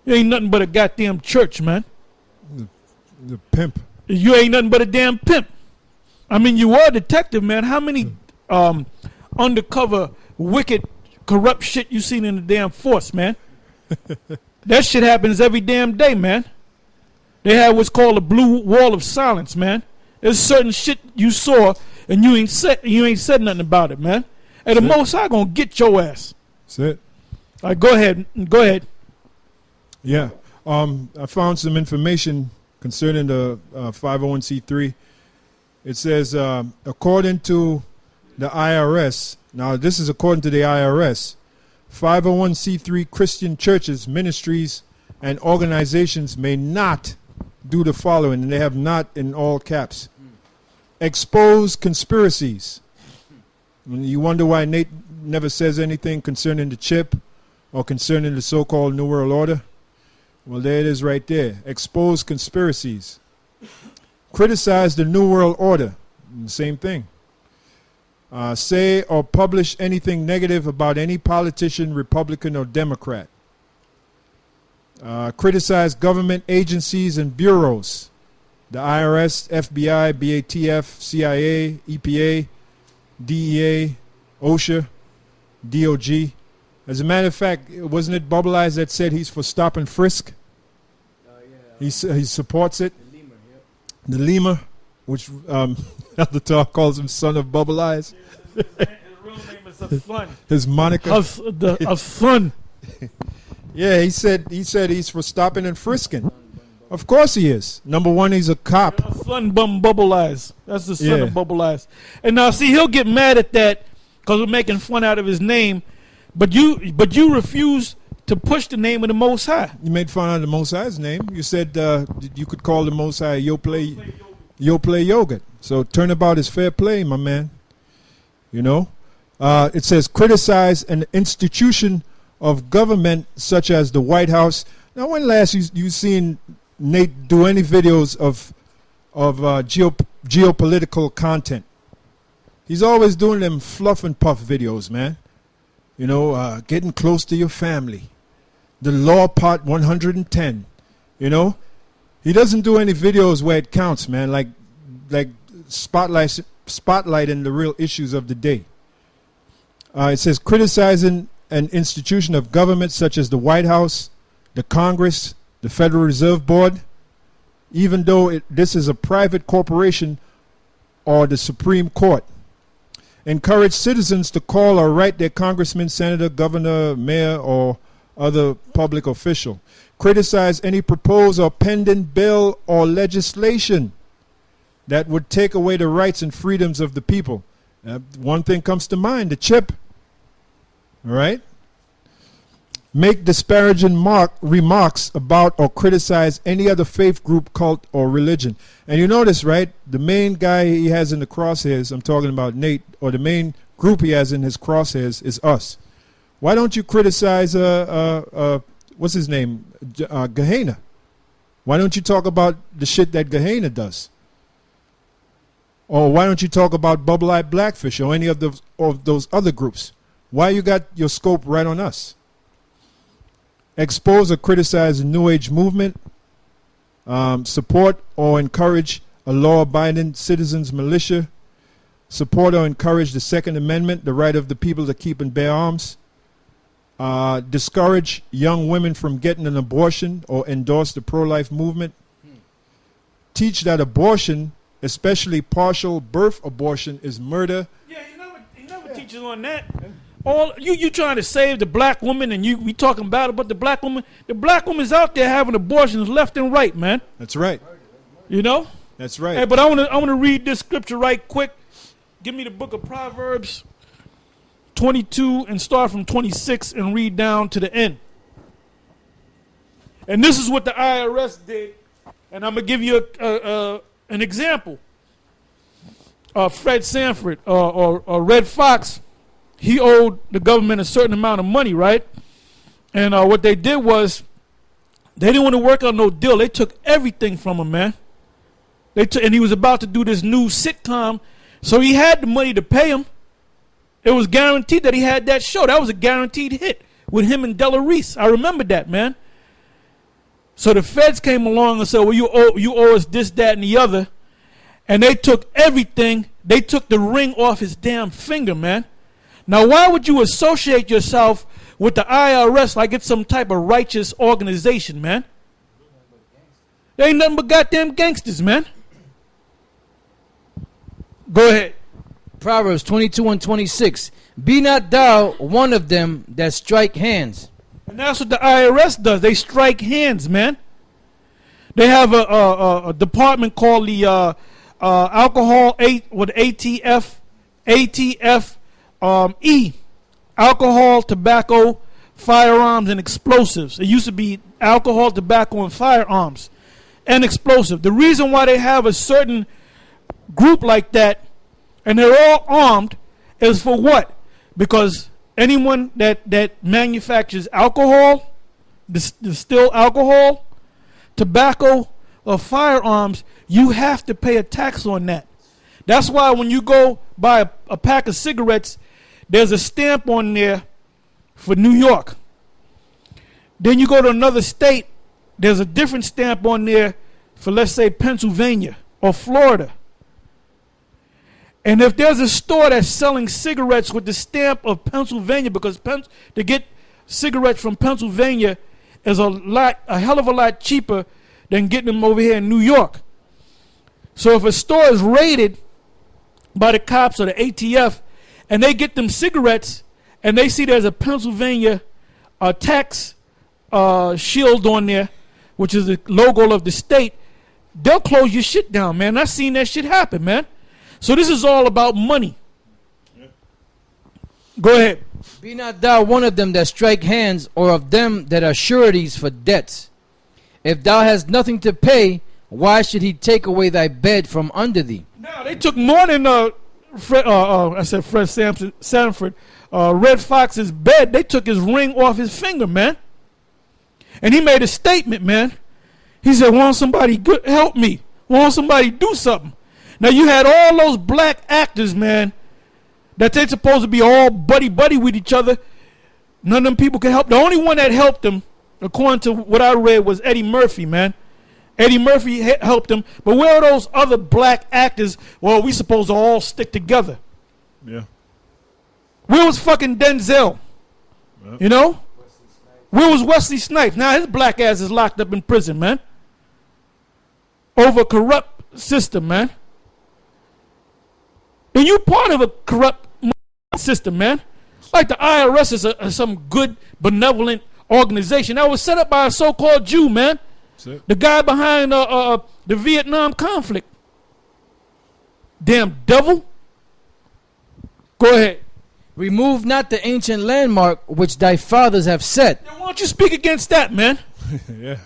You ain't nothing but a goddamn church, man. The pimp. You ain't nothing but a damn pimp. I mean, you are a detective, man. How many undercover, wicked, corrupt shit you seen in the damn force, man? That shit happens every damn day, man. They have what's called a blue wall of silence, man. There's certain shit you saw and you ain't said nothing about it, man. And the Most High gonna get your ass. That's it. All right, go ahead. Yeah. I found some information concerning the 501c3. It says, according to the IRS, now this is according to the IRS, 501c3 Christian churches, ministries, and organizations may not do the following, and they have not in all caps. Expose conspiracies. And you wonder why Nate never says anything concerning the chip or concerning the so-called New World Order. Well, there it is right there. Expose conspiracies. Criticize the New World Order. Same thing. Say or publish anything negative about any politician, Republican or Democrat. Criticize government agencies and bureaus. The IRS, FBI, BATF, CIA, EPA, DEA, OSHA, DOG. As a matter of fact, wasn't it Bubble Eyes that said he's for stop and frisk? He supports it. The Lima, which Elder Talk calls him son of Bubble Eyes. His real name is Afun. His moniker. Afun. Yeah, he said he's for stopping and frisking. Of course he is. Number one, he's a cop. Afun Bubble Eyes. That's the son of Bubble Eyes. And now, see, he'll get mad at that because we're making fun out of his name. But you refuse to push the name of the Most High. You made fun of the Most High's name. You said you could call the Most High Yo Play Yogurt. So turnabout is fair play, my man. It says criticize an institution of government such as the White House. Now, when last you seen Nate do any videos of geopolitical content? He's always doing them fluff and puff videos, man. Getting close to your family. The Law Part 110. He doesn't do any videos where it counts, man. Like spotlighting the real issues of the day. It says criticizing an institution of government such as the White House, the Congress, the Federal Reserve Board, even though this is a private corporation or the Supreme Court. Encourage citizens to call or write their congressman, senator, governor, mayor, or other public official. Criticize any proposed or pending bill or legislation that would take away the rights and freedoms of the people. One thing comes to mind, the chip. All right? Make disparaging remarks about or criticize any other faith group, cult, or religion. And you notice, right, the main guy he has in the crosshairs, I'm talking about Nate, or the main group he has in his crosshairs is us. Why don't you criticize, what's his name, Gehenna? Why don't you talk about the shit that Gehenna does? Or why don't you talk about Bubble Eye Blackfish or any of those other groups? Why you got your scope right on us? Expose or criticize the New Age movement. Support or encourage a law-abiding citizens militia. Support or encourage the Second Amendment, the right of the people to keep and bear arms. Discourage young women from getting an abortion or endorse the pro-life movement. teach that abortion, especially partial birth abortion, is murder. Yeah, he never teaches on that. All you trying to save the black woman, and we talking bad about the black woman. The black woman's out there having abortions left and right, man. That's right. You know. That's right. Hey, but I wanna read this scripture right quick. Give me the book of Proverbs 22 and start from 26 and read down to the end. And this is what the IRS did. And I'm going to give you an example. Fred Sanford or Red Fox, he owed the government a certain amount of money, right? And what they did was they didn't want to work out no deal. They took everything from him, man. And he was about to do this new sitcom, so he had the money to pay him. It was guaranteed that he had that show. That was a guaranteed hit with him and Della Reese. I remember that, man. So the feds came along and said, well, you owe us this, that, and the other. And they took everything. They took the ring off his damn finger, man. Now, why would you associate yourself with the IRS like it's some type of righteous organization, man? They ain't nothing but goddamn gangsters, man. Go ahead. Proverbs 22 and 26. Be not thou one of them that strike hands. And that's what the IRS does. They strike hands, man. They have a department called the alcohol ATF E, alcohol, tobacco, firearms, and explosives. It used to be alcohol, tobacco, and firearms, and explosive. The reason why they have a certain group like that, and they're all armed, is for what? Because anyone that manufactures alcohol, distill alcohol, tobacco, or firearms, you have to pay a tax on that. That's why when you go buy a pack of cigarettes, there's a stamp on there for New York. Then you go to another state, there's a different stamp on there for, let's say, Pennsylvania or Florida. And if there's a store that's selling cigarettes with the stamp of Pennsylvania, because to get cigarettes from Pennsylvania is a hell of a lot cheaper than getting them over here in New York. So if a store is raided by the cops or the ATF and they get them cigarettes and they see there's a Pennsylvania tax shield on there, which is the logo of the state, they'll close your shit down, man. I've seen that shit happen, man. So this is all about money. Yeah. Go ahead. Be not thou one of them that strike hands, or of them that are sureties for debts. If thou hast nothing to pay, why should he take away thy bed from under thee? Now they took more than Fred Sanford, Red Fox's bed. They took his ring off his finger, man. And he made a statement, man. He said, "Won't somebody help me? Won't somebody do something?" Now you had all those black actors, man, that they're supposed to be all buddy-buddy with each other. None of them people can help. The only one that helped them, according to what I read, was Eddie Murphy, man. Eddie Murphy helped him. But where are those other black actors? Well, we supposed to all stick together. Yeah. Where was fucking Denzel? Yep. You know? Where was Wesley Snipes? Now his black ass is locked up in prison, man. Over a corrupt system, man. And you part of a corrupt system, man. Like the IRS is some good, benevolent organization that was set up by a so-called Jew, man. The guy behind the Vietnam conflict. Damn devil. Go ahead. Remove not the ancient landmark which thy fathers have set. Now, why don't you speak against that, man? Yeah.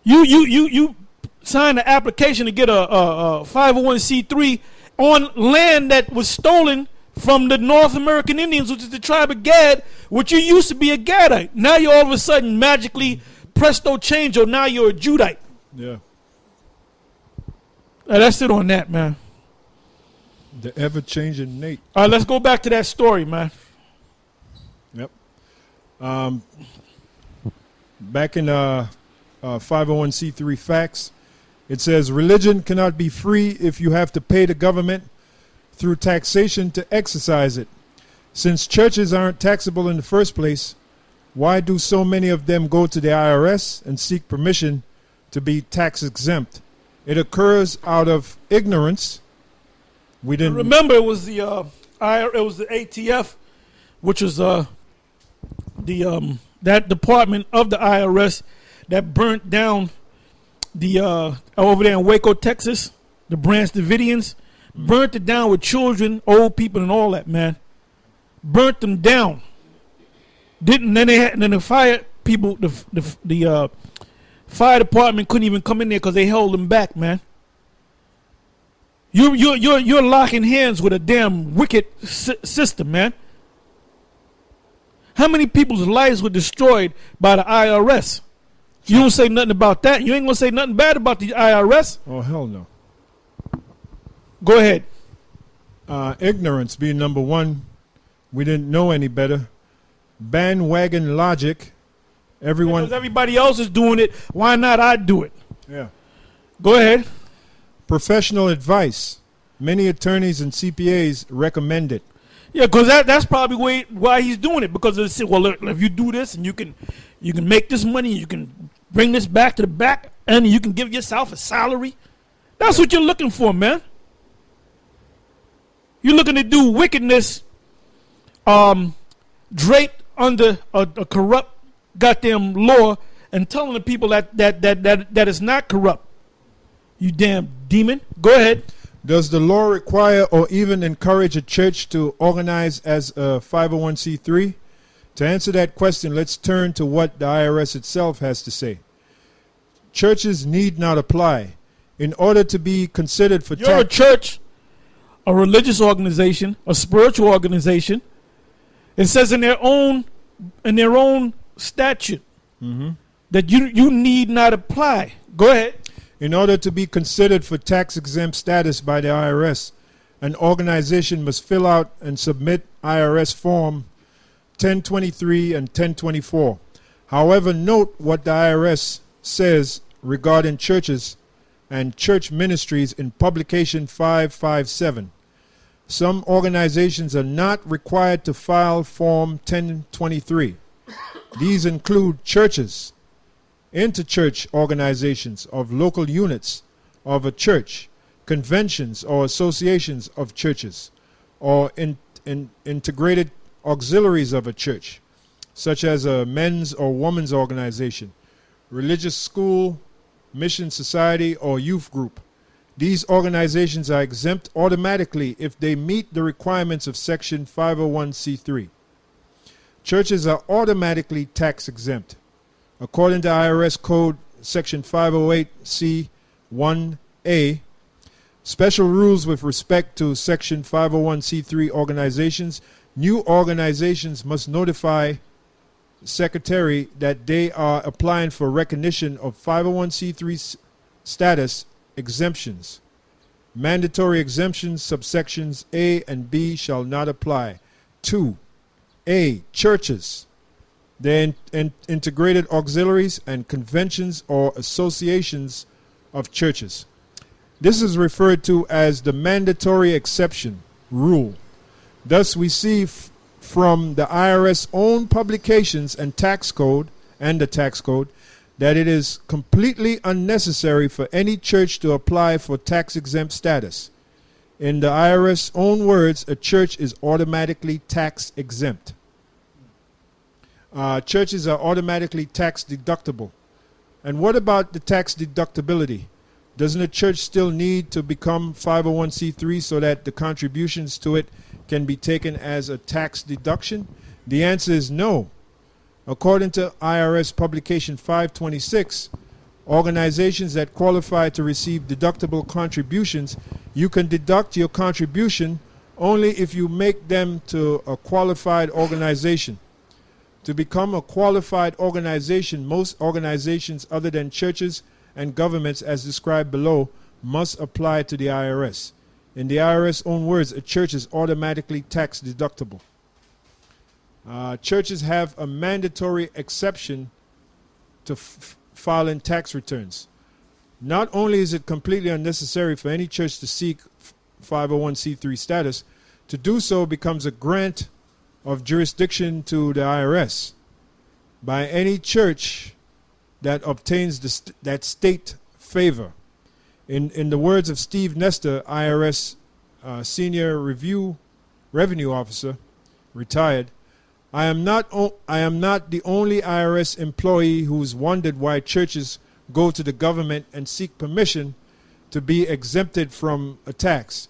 You signed an application to get a 501c3 on land that was stolen from the North American Indians, which is the tribe of Gad, which you used to be a Gadite. Now you all of a sudden magically presto changeo, now you're a Judite. Yeah. That's it on that, man. The ever-changing Nate. All right, let's go back to that story, man. Yep. Back in 501c3 facts, it says religion cannot be free if you have to pay the government through taxation to exercise it. Since churches aren't taxable in the first place, why do so many of them go to the IRS and seek permission to be tax exempt. It occurs out of ignorance. We didn't Remember, it was the it was the ATF, which was that department of the IRS that burnt down the over there in Waco, Texas, the Branch Davidians, burnt it down with children, old people, and all that, man. Burnt them down. Then the fire people, the fire department couldn't even come in there because they held them back, man. You're locking hands with a damn wicked system, man. How many people's lives were destroyed by the IRS? You don't say nothing about that. You ain't gonna say nothing bad about the IRS. Oh, hell no. Go ahead. Ignorance being number one. We didn't know any better. Bandwagon logic. Everyone. Because everybody else is doing it. Why not I do it? Yeah. Go ahead. Professional advice. Many attorneys and CPAs recommend it. Yeah, because that's probably why he's doing it. Because they say, well, look, if you do this and you can make this money, you can bring this back to the back, and you can give yourself a salary. That's what you're looking for, man. You're looking to do wickedness, draped under a corrupt goddamn law, and telling the people that it's not corrupt. You damn demon. Go ahead. Does the law require or even encourage a church to organize as a 501c3? To answer that question, let's turn to what the IRS itself has to say. Churches need not apply. In order to be considered for You're a church, a religious organization, a spiritual organization. It says in their own statute that you need not apply. Go ahead. In order to be considered for tax-exempt status by the IRS, an organization must fill out and submit IRS Form 1023 and 1024. However, note what the IRS says regarding churches and church ministries in Publication 557. Some organizations are not required to file Form 1023. These include churches, interchurch organizations of local units of a church, conventions or associations of churches, or integrated auxiliaries of a church, such as a men's or women's organization, religious school, mission society, or youth group. These organizations are exempt automatically if they meet the requirements of Section 501c3. Churches are automatically tax exempt. According to IRS Code Section 508C1A, special rules with respect to Section 501c3 organizations, new organizations must notify Secretary that they are applying for recognition of 501c3 status exemptions. Mandatory exemptions subsections A and B shall not apply. 2A. Churches, their integrated auxiliaries, and conventions or associations of churches. This is referred to as the mandatory exception rule. Thus, we see from the IRS own publications and tax code that it is completely unnecessary for any church to apply for tax exempt status. In the IRS own words, a church is automatically tax exempt. Churches are automatically tax deductible. And what about the tax deductibility? Doesn't a church still need to become 501c3 so that the contributions to it can be taken as a tax deduction? The answer is no. According to IRS Publication 526, organizations that qualify to receive deductible contributions, you can deduct your contribution only if you make them to a qualified organization. To become a qualified organization, most organizations other than churches and governments as described below must apply to the IRS. In the IRS own words, a church is automatically tax deductible. Churches have a mandatory exception to filing tax returns. Not only is it completely unnecessary for any church to seek 501c3 status, to do so becomes a grant of jurisdiction to the IRS. By any church that obtains that state favor. In the words of Steve Nestor, IRS Senior Revenue Officer, retired, I am not the only IRS employee who's wondered why churches go to the government and seek permission to be exempted from a tax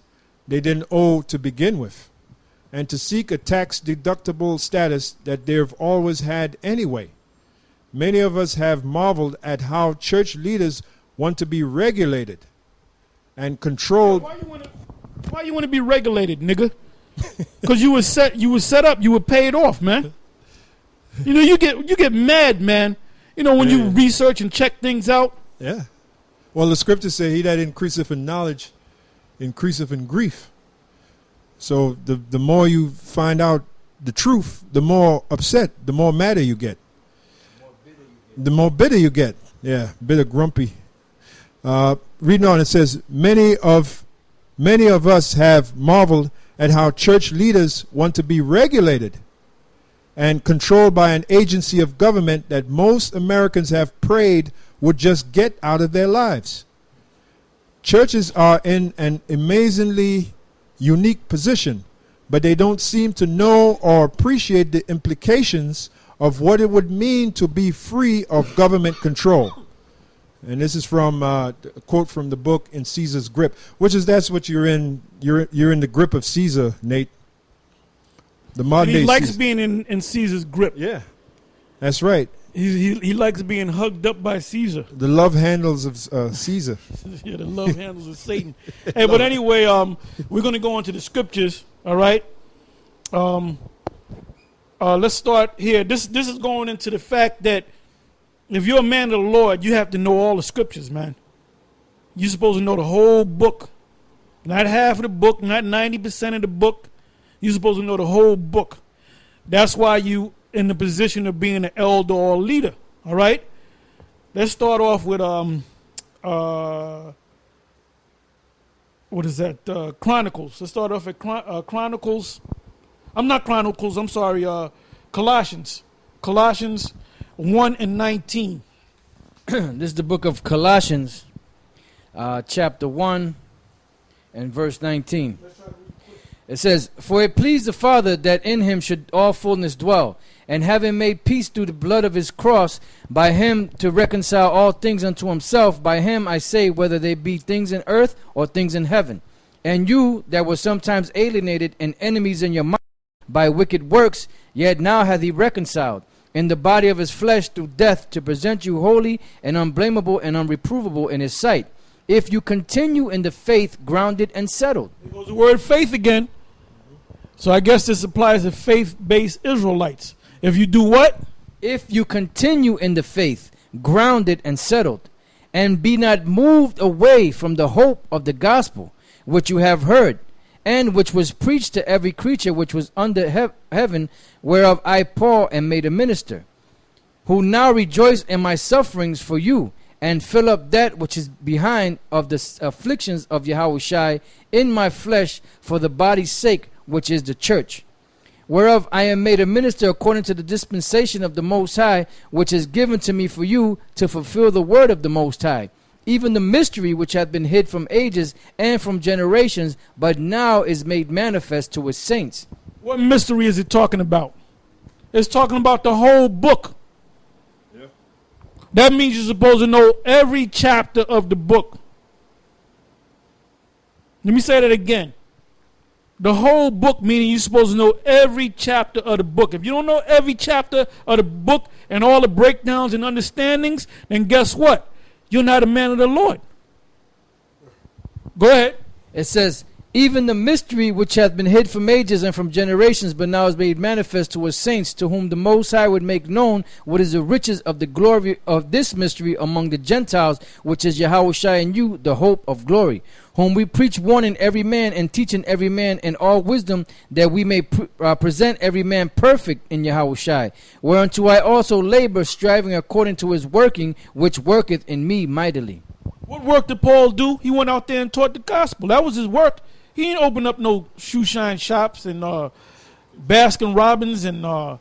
they didn't owe to begin with, and to seek a tax deductible status that they've always had anyway. Many of us have marveled at how church leaders want to be regulated and controlled. Why you want to be regulated, nigga? Because you were set up, you were paid off, man. You know, you get mad, man. You know, when you research and check things out. Yeah. Well, the scriptures say, he that increaseth in knowledge increaseth in grief. So the more you find out the truth, the more upset, the more madder you get. The more bitter you get. Yeah, bitter, grumpy. Reading on, it says, many of us have marveled at how church leaders want to be regulated and controlled by an agency of government that most Americans have prayed would just get out of their lives. Churches are in an amazingly unique position, but they don't seem to know or appreciate the implications of what it would mean to be free of government control. And this is from a quote from the book In Caesar's Grip, that's what you're in. You're in the grip of Caesar, Nate. The modern day. He likes Caesar. being in Caesar's grip. Yeah, that's right. He likes being hugged up by Caesar. The love handles of Caesar. Yeah, the love handles of Satan. Hey, but anyway, we're going to go into the scriptures. All right. Let's start here. This is going into the fact that if you're a man of the Lord, you have to know all the scriptures, man. You're supposed to know the whole book. Not half of the book, not 90% of the book. You're supposed to know the whole book. That's why you in the position of being an elder or leader. All right? Let's start off with what is that? Chronicles. Let's start off at Chronicles. I'm sorry, Colossians. Colossians 1 and 19. This is the book of Colossians, chapter 1 and verse 19. It says, for it pleased the Father that in him should all fullness dwell, and having made peace through the blood of his cross, by him to reconcile all things unto himself. By him I say, whether they be things in earth or things in heaven. And you that were sometimes alienated and enemies in your mind by wicked works, yet now hath he reconciled in the body of his flesh through death, to present you holy and unblameable and unreprovable in his sight, if you continue in the faith, grounded and settled. There goes the word faith again. So I guess this applies to faith-based Israelites. If you do what? If you continue in the faith, grounded and settled, and be not moved away from the hope of the gospel, which you have heard, and which was preached to every creature which was under heaven, whereof I Paul am made a minister, who now rejoice in my sufferings for you, and fill up that which is behind of the afflictions of Yahushua in my flesh for the body's sake, which is the church, whereof I am made a minister according to the dispensation of the Most High, which is given to me for you to fulfill the word of the Most High, even the mystery which hath been hid from ages and from generations, but now is made manifest to his saints. What mystery is it talking about? It's talking about the whole book. Yeah. That means you're supposed to know every chapter of the book. Let me say that again. The whole book, meaning you're supposed to know every chapter of the book. If you don't know every chapter of the book and all the breakdowns and understandings, then guess what? You're not a man of the Lord. Go ahead. It says, even the mystery which hath been hid from ages and from generations, but now is made manifest to his saints, to whom the Most High would make known what is the riches of the glory of this mystery among the Gentiles, which is Yahushua in you, the hope of glory, whom we preach, warning every man and teaching every man in all wisdom, that we may present every man perfect in Yahushua, whereunto I also labor, striving according to his working, which worketh in me mightily. What work did Paul do? He went out there and taught the gospel. That was his work. He ain't open up no shoe shine shops and Baskin Robbins and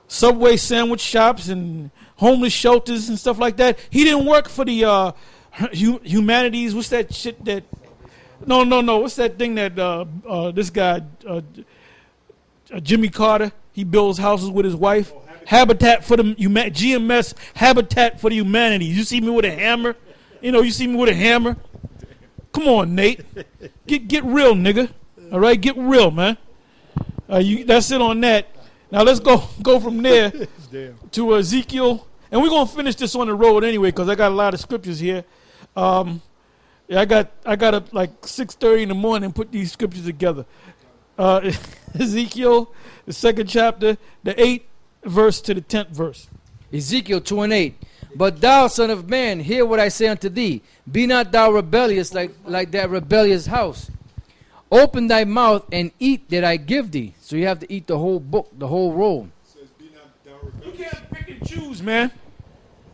Subway sandwich shops and homeless shelters and stuff like that. He didn't work for the humanities. What's that shit that? No. What's that thing that this guy Jimmy Carter? He builds houses with his wife. Habitat for the GMS. Habitat for the Humanities. You see me with a hammer? You see me with a hammer? Come on, Nate. Get real, nigga. All right, get real, man. That's it on that. Now let's go from there to Ezekiel, and we're gonna finish this on the road anyway because I got a lot of scriptures here. I got up like 6:30 in the morning and put these scriptures together. Ezekiel, the 2nd chapter, the 8th verse to the 10th verse. Ezekiel 2:8. But thou, son of man, hear what I say unto thee. Be not thou rebellious like that rebellious house. Open thy mouth and eat that I give thee. So you have to eat the whole book, the whole roll. You can't pick and choose, man.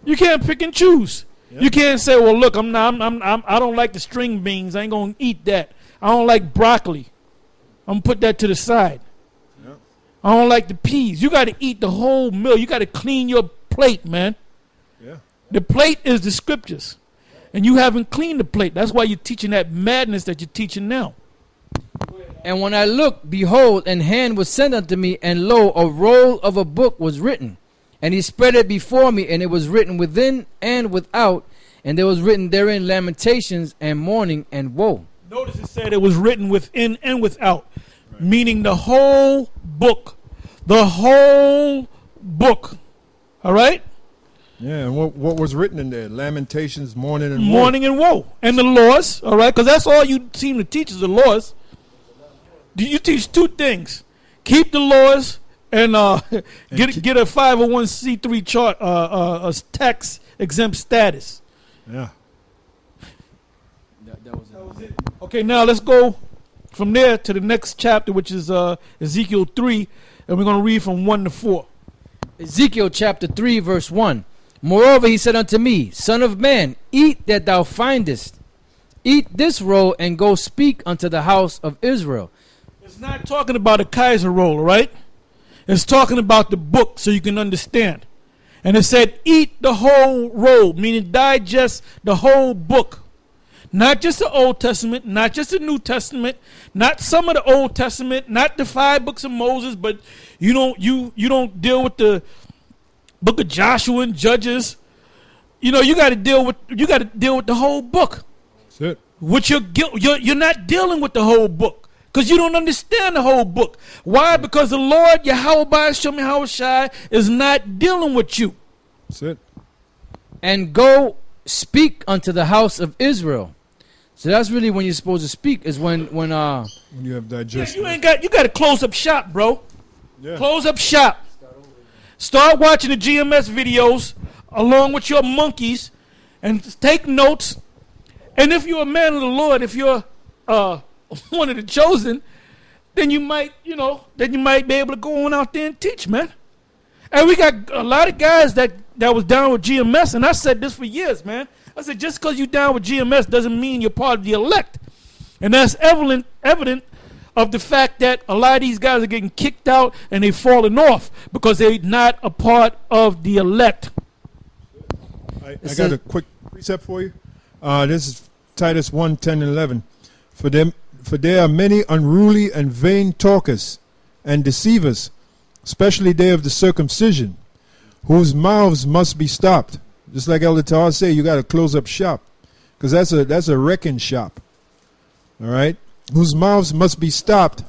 You can't pick and choose. Yep. You can't say, "Well, look, I don't like the string beans. I ain't gonna eat that. I don't like broccoli. I'm gonna put that to the side. Yep. I don't like the peas." You got to eat the whole meal. You got to clean your plate, man. Yeah. The plate is the scriptures, and you haven't cleaned the plate. That's why you're teaching that madness that you're teaching now. And when I looked, behold, an hand was sent unto me, and lo, a roll of a book was written. And he spread it before me, and it was written within and without, and there was written therein lamentations and mourning and woe. Notice it said it was written within and without, meaning the whole book. The whole book. All right? Yeah, and what was written in there? Lamentations, mourning, and woe. Mourning and woe. And the laws, all right? Because that's all you seem to teach is the laws. You teach two things. Keep the laws and get a 501c3 chart, a tax exempt status. Yeah. That was it. Okay, now let's go from there to the next chapter, which is Ezekiel 3, and we're going to read from 1 to 4. Ezekiel chapter 3, verse 1. Moreover, he said unto me, Son of man, eat that thou findest. Eat this roll and go speak unto the house of Israel. It's not talking about a Kaiser roll, right? It's talking about the book so you can understand. And it said, eat the whole roll, meaning digest the whole book. Not just the Old Testament, not just the New Testament, not some of the Old Testament, not the 5 books of Moses, but you don't deal with the book of Joshua and Judges. You got to deal with the whole book. That's it. With your guilt, you're not dealing with the whole book. Because you don't understand the whole book. Why? Because the Lord, Yahweh Shem Shai, is not dealing with you. That's it. And go speak unto the house of Israel. So that's really when you're supposed to speak, is when you have digestion. You got to close up shop, bro. Yeah. Close up shop. Start watching the GMS videos along with your monkeys and take notes. And if you're a man of the Lord, if you're one of the chosen, then you might be able to go on out there and teach, man. And we got a lot of guys that was down with GMS, and I said this for years, man. I said, just because you're down with GMS doesn't mean you're part of the elect. And that's evident of the fact that a lot of these guys are getting kicked out and they're falling off because they're not a part of the elect. I got a quick precept for you. This is Titus 1, 10 and 11. For there are many unruly and vain talkers and deceivers, especially they of the circumcision, whose mouths must be stopped. Just like Elder Tar say, you got to close up shop, because that's a wrecking shop. All right, whose mouths must be stopped,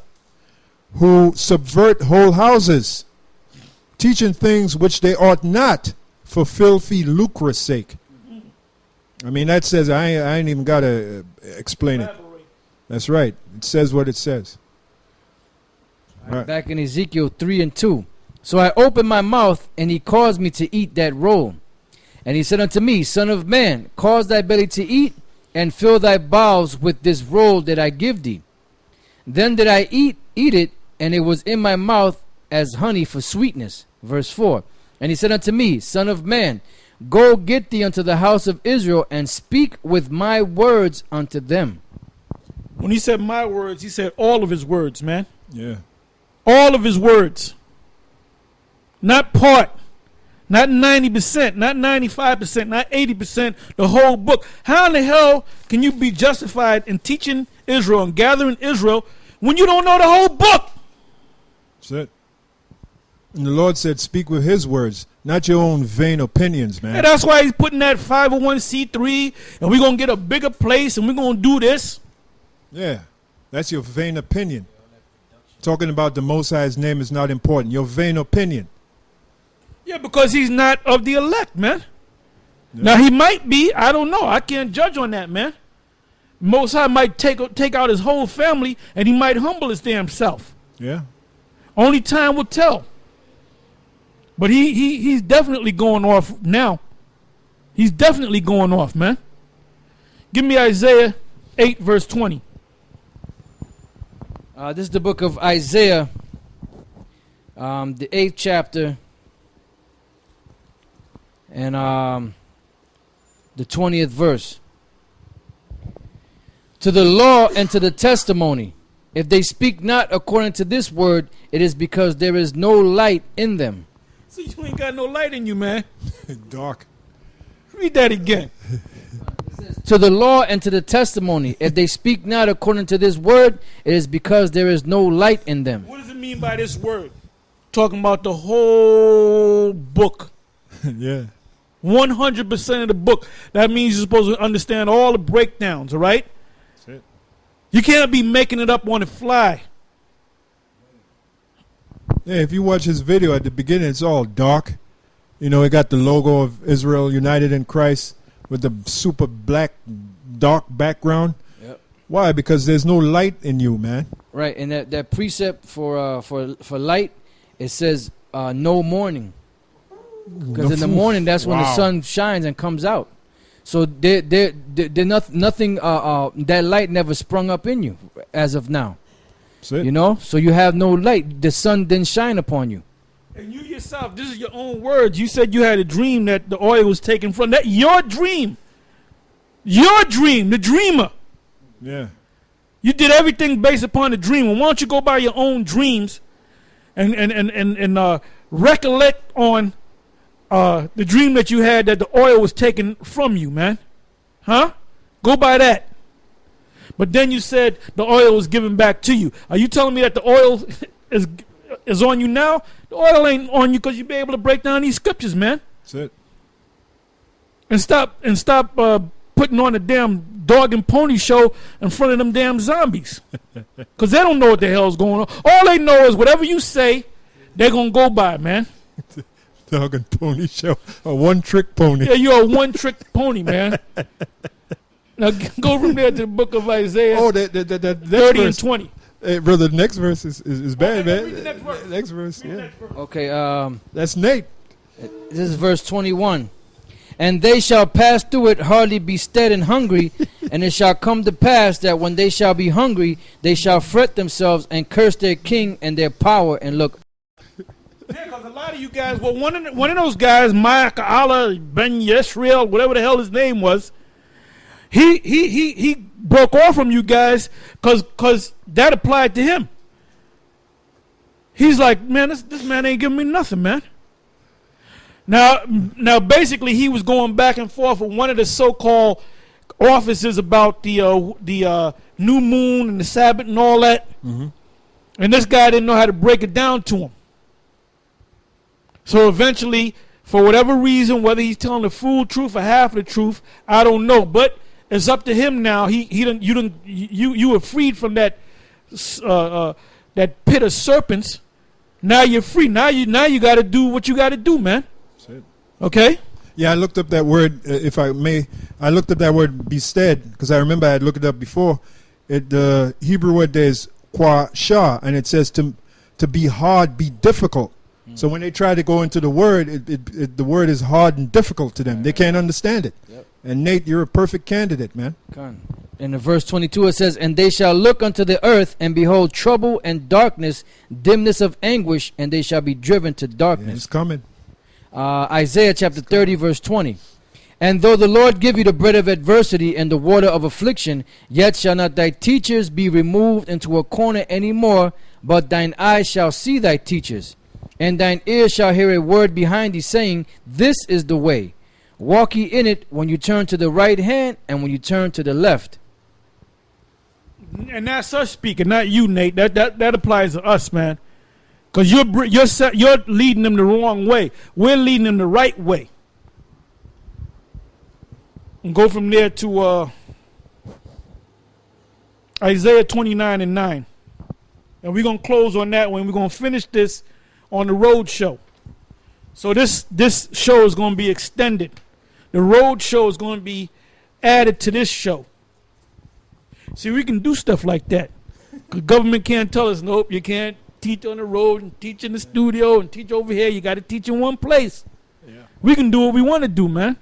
who subvert whole houses, teaching things which they ought not, for filthy lucre's sake. I mean, that says I ain't even got to explain it. That's right. It says what it says. Right. Back in Ezekiel 3 and 2. So I opened my mouth, and he caused me to eat that roll. And he said unto me, Son of man, cause thy belly to eat, and fill thy bowels with this roll that I give thee. Then did I eat it, and it was in my mouth as honey for sweetness. Verse 4. And he said unto me, Son of man, go get thee unto the house of Israel, and speak with my words unto them. When he said my words, he said all of his words, man. Yeah. All of his words. not part, not 90%, not 95%, not 80%, the whole book. How in the hell can you be justified in teaching Israel and gathering Israel when you don't know the whole book? That's it. And the Lord said, speak with his words, not your own vain opinions, man. And that's why he's putting that 501c3, and we're going to get a bigger place, and we're going to do this. Yeah, that's your vain opinion. Talking about the Most High's name is not important. Your vain opinion. Yeah, because he's not of the elect, man. Yeah. Now, he might be. I don't know. I can't judge on that, man. Most High might take out his whole family, and he might humble his damn self. Yeah. Only time will tell. But he's definitely going off now. He's definitely going off, man. Give me Isaiah 8, verse 20. This is the book of Isaiah, the 8th chapter, and the 20th verse. To the law and to the testimony, if they speak not according to this word, it is because there is no light in them. See, you ain't got no light in you, man. Dark. Read that again. To the law and to the testimony, if they speak not according to this word, it is because there is no light in them. What does it mean by this word? Talking about the whole book. Yeah. 100% of the book. That means you're supposed to understand all the breakdowns, all right? That's it. You can't be making it up on the fly. Yeah, if you watch his video at the beginning, it's all dark. You know, it got the logo of Israel United in Christ with the super black, dark background. Yep. Why? Because there's no light in you, man. Right, and that precept for light, it says no morning. Because in the morning, that's when the sun shines and comes out. So nothing. That light never sprung up in you as of now. That's it. You know, so you have no light. The sun didn't shine upon you. And you yourself, this is your own words. You said you had a dream that the oil was taken from. That your dream. Your dream, the dreamer. Yeah. You did everything based upon the dream. Well, why don't you go by your own dreams and recollect on the dream that you had that the oil was taken from you, man? Huh? Go by that. But then you said the oil was given back to you. Are you telling me that the oil is on you now? The oil ain't on you because you be able to break down these scriptures, man. That's it. And stop putting on a damn dog and pony show in front of them damn zombies. Because they don't know what the hell's going on. All they know is whatever you say, they're going to go by, man. Dog and pony show. A one-trick pony. Yeah, you're a one-trick pony, man. Now go from there to the book of Isaiah. Oh, that 30 verse. and 20. Hey, brother, the next verse is bad, man. Read the next verse. Next verse, yeah. Okay, That's Nate. this is verse 21. And they shall pass through it, hardly be stead and hungry, and it shall come to pass that when they shall be hungry, they shall fret themselves and curse their king and their power and look. Yeah, because a lot of you guys, well, one of those guys, Ma'aka Allah Ben Yesrael, whatever the hell his name was, he broke off from you guys because that applied to him. He's like, man, this man ain't giving me nothing, man. Now, basically, he was going back and forth with one of the so-called officers about the new moon and the Sabbath and all that. Mm-hmm. And this guy didn't know how to break it down to him. So eventually, for whatever reason, whether he's telling the full truth or half of the truth, I don't know. But it's up to him now. You were freed from that pit of serpents. Now you're free. Now you got to do what you got to do, man. That's it. Okay. Yeah, I looked up that word. If I may, I looked up that word "bested" because I remember I had looked it up before. The Hebrew word there is "quashah," and it says to be hard, be difficult. So when they try to go into the word, the word is hard and difficult to them. They can't understand it. Yep. And Nate, you're a perfect candidate, man. In the verse 22 it says, and they shall look unto the earth and behold trouble and darkness, dimness of anguish, and they shall be driven to Yeah, darkness. it's coming. Isaiah chapter 30 verse 20. And though the Lord give you the bread of adversity and the water of affliction, yet shall not thy teachers be removed into a corner any more, but thine eyes shall see thy teachers. And thine ears shall hear a word behind thee, saying, This is the way. Walk ye in it when you turn to the right hand and when you turn to the left. And that's us speaking, not you, Nate. That applies to us, man. Because you're leading them the wrong way. We're leading them the right way. And go from there to Isaiah 29:9. And we're going to close on that one. We're going to finish this on the road show. So this show is going to be extended. The road show is going to be added to this show. See, we can do stuff like that. The government can't tell us, nope, you can't teach on the road and teach in the studio and teach over here. You got to teach in one place. Yeah. We can do what we want to do, man.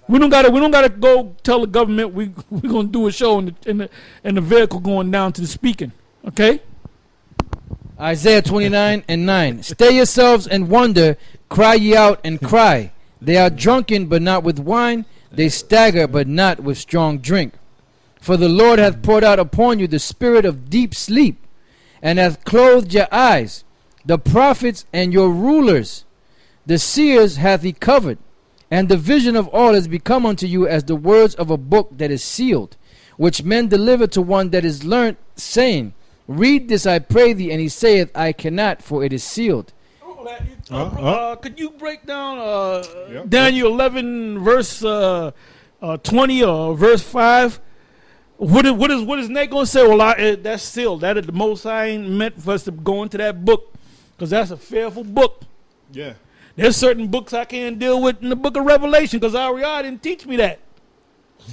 We don't gotta go tell the government we're gonna do a show in the vehicle going down to the speaking. Okay. Isaiah 29:9. Stay yourselves and wonder, cry ye out and cry. They are drunken, but not with wine. They stagger, but not with strong drink. For the Lord hath poured out upon you the spirit of deep sleep, and hath clothed your eyes. The prophets and your rulers, the seers hath he covered. And the vision of all is become unto you as the words of a book that is sealed, which men deliver to one that is learnt, saying, Read this, I pray thee. And he saith, I cannot, for it is sealed. Could you break down Daniel 11 verse 20 or verse 5? What is Nate going to say? Well, that's sealed. That is the Most High ain't meant for us to go into that book, because that's a fearful book. Yeah. There's certain books I can't deal with in the book of Revelation because Ariana didn't teach me that.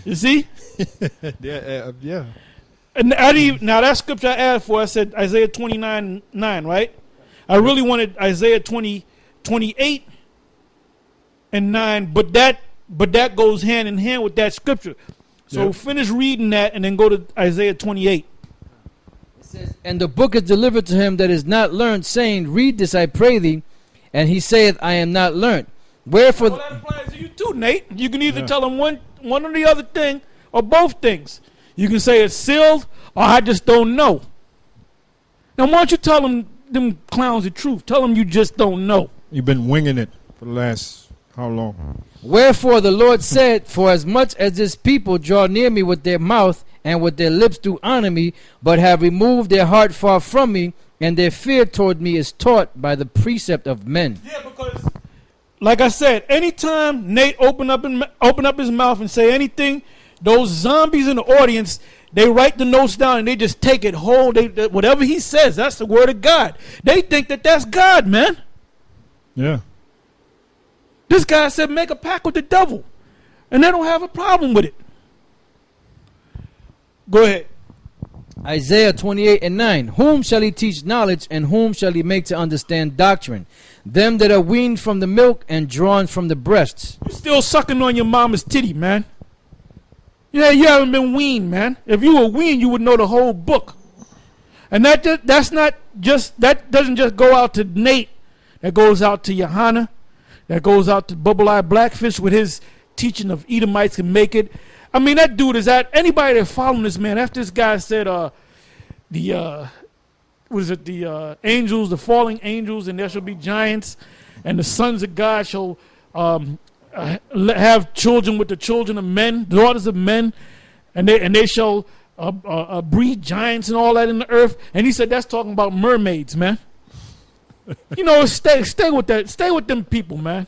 You see? Yeah. And now that scripture I asked for, I said Isaiah 29:9, right? I really wanted Isaiah 28 and 9, but that goes hand in hand with that scripture. So finish reading that and then go to Isaiah 28. It says, And the book is delivered to him that is not learned, saying, Read this, I pray thee. And he saith, I am not learnt. Wherefore... Well, that applies to you too, Nate. You can either tell them one or the other thing, or both things. You can say it's sealed, or I just don't know. Now, why don't you tell them clowns the truth? Tell them you just don't know. You've been winging it for the last, how long? Wherefore the Lord said, For as much as this people draw near me with their mouth, and with their lips do honor me, but have removed their heart far from me, and their fear toward me is taught by the precept of men. Yeah, because, like I said, anytime Nate open up his mouth and say anything, those zombies in the audience, they write the notes down and they just take it whole. Whatever he says, that's the word of God. They think that that's God, man. Yeah. This guy said make a pact with the devil, and they don't have a problem with it. Go ahead. Isaiah 28:9. Whom shall he teach knowledge, and whom shall he make to understand doctrine? Them that are weaned from the milk and drawn from the breasts. You're still sucking on your mama's titty, man. Yeah, you haven't been weaned, man. If you were weaned, you would know the whole book. And that doesn't just go out to Nate. That goes out to Johanna. That goes out to Bubble Eye Blackfish with his teaching of Edomites can make it. I mean, that dude is that anybody that following this man. After this guy said the angels, the falling angels, and there shall be giants, and the sons of God shall have children with the children of men, daughters of men, and they shall breed giants and all that in the earth. And he said that's talking about mermaids, man. You know, stay with that. Stay with them people, man.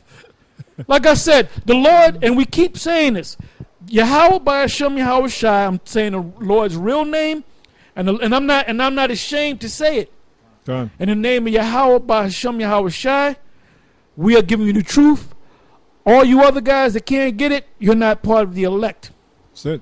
Like I said, the Lord, and we keep saying this, Yahweh by Hashem Yahweh Shai. I'm saying the Lord's real name, and I'm not ashamed to say it. Done. In the name of Yahweh by Hashem Yahweh Shai, we are giving you the truth. All you other guys that can't get it, you're not part of the elect. That's it.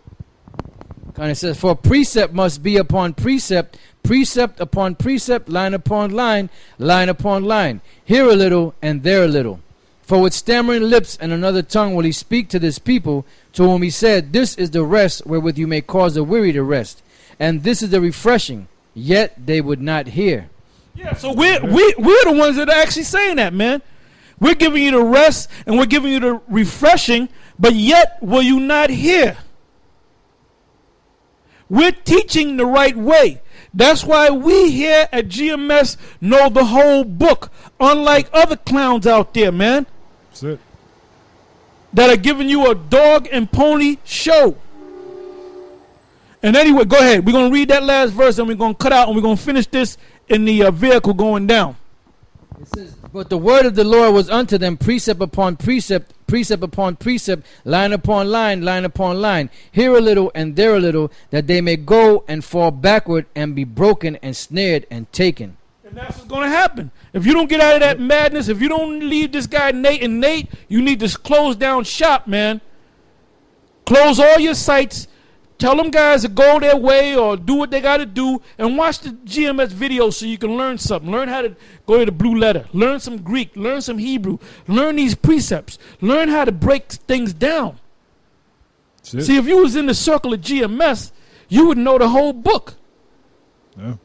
And it says, For precept must be upon precept, precept upon precept, line upon line, line upon line. Here a little and there a little. For with stammering lips and another tongue will he speak to this people, to whom he said, This is the rest wherewith you may cause the weary to rest, and this is the refreshing. Yet they would not hear. Yeah, so we're the ones that are actually saying that, man. We're giving you the rest and we're giving you the refreshing, but yet will you not hear? We're teaching the right way. That's why we here at GMS know the whole book, unlike other clowns out there, man, That's it. that are giving you a dog and pony show. And anyway, go ahead. We're going to read that last verse and we're going to cut out and we're going to finish this in the vehicle going down. It says, but the word of the Lord was unto them precept upon precept, precept upon precept, line upon line, line upon line, here a little and there a little, that they may go and fall backward and be broken and snared and taken. And that's what's going to happen. If you don't get out of that madness, if you don't leave this guy Nate, and Nate, you need to close down shop, man. Close all your sites. Tell them guys to go their way or do what they got to do and watch the GMS video so you can learn something. Learn how to go to the blue letter. Learn some Greek. Learn some Hebrew. Learn these precepts. Learn how to break things down. That's it. See, if you was in the circle of GMS, you would know the whole book. Yeah.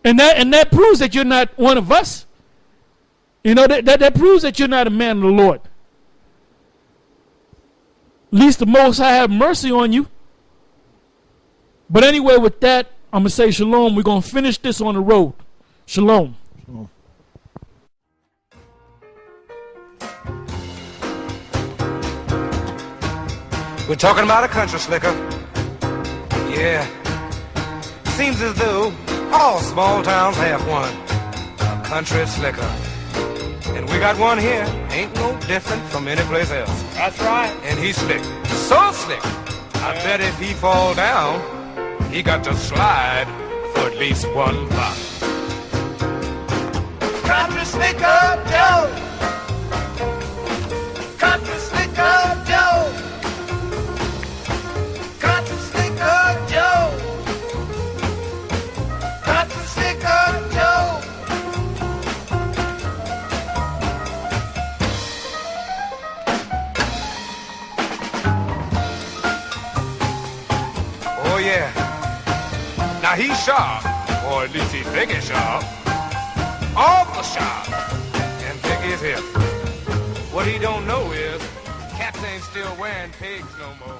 And that proves that you're not one of us. You know, that proves that you're not a man of the Lord. Least the Most High have mercy on you. But anyway, with that, I'm going to say shalom. We're going to finish this on the road. Shalom. Shalom. We're talking about a country slicker. Yeah. Seems as though all small towns have one. A country slicker. And we got one here. Ain't no different from any place else. That's right. And he's slick. So slick. I bet if he fall down, he got to slide for at least one block. Country Slicker Joe. Country Slicker Joe. Country Slicker Joe. Country Slicker Joe. Oh yeah. Now he's sharp, or at least he think he's sharp. Awful sharp. And thick as hip. What he don't know is cats ain't still wearing pigs no more.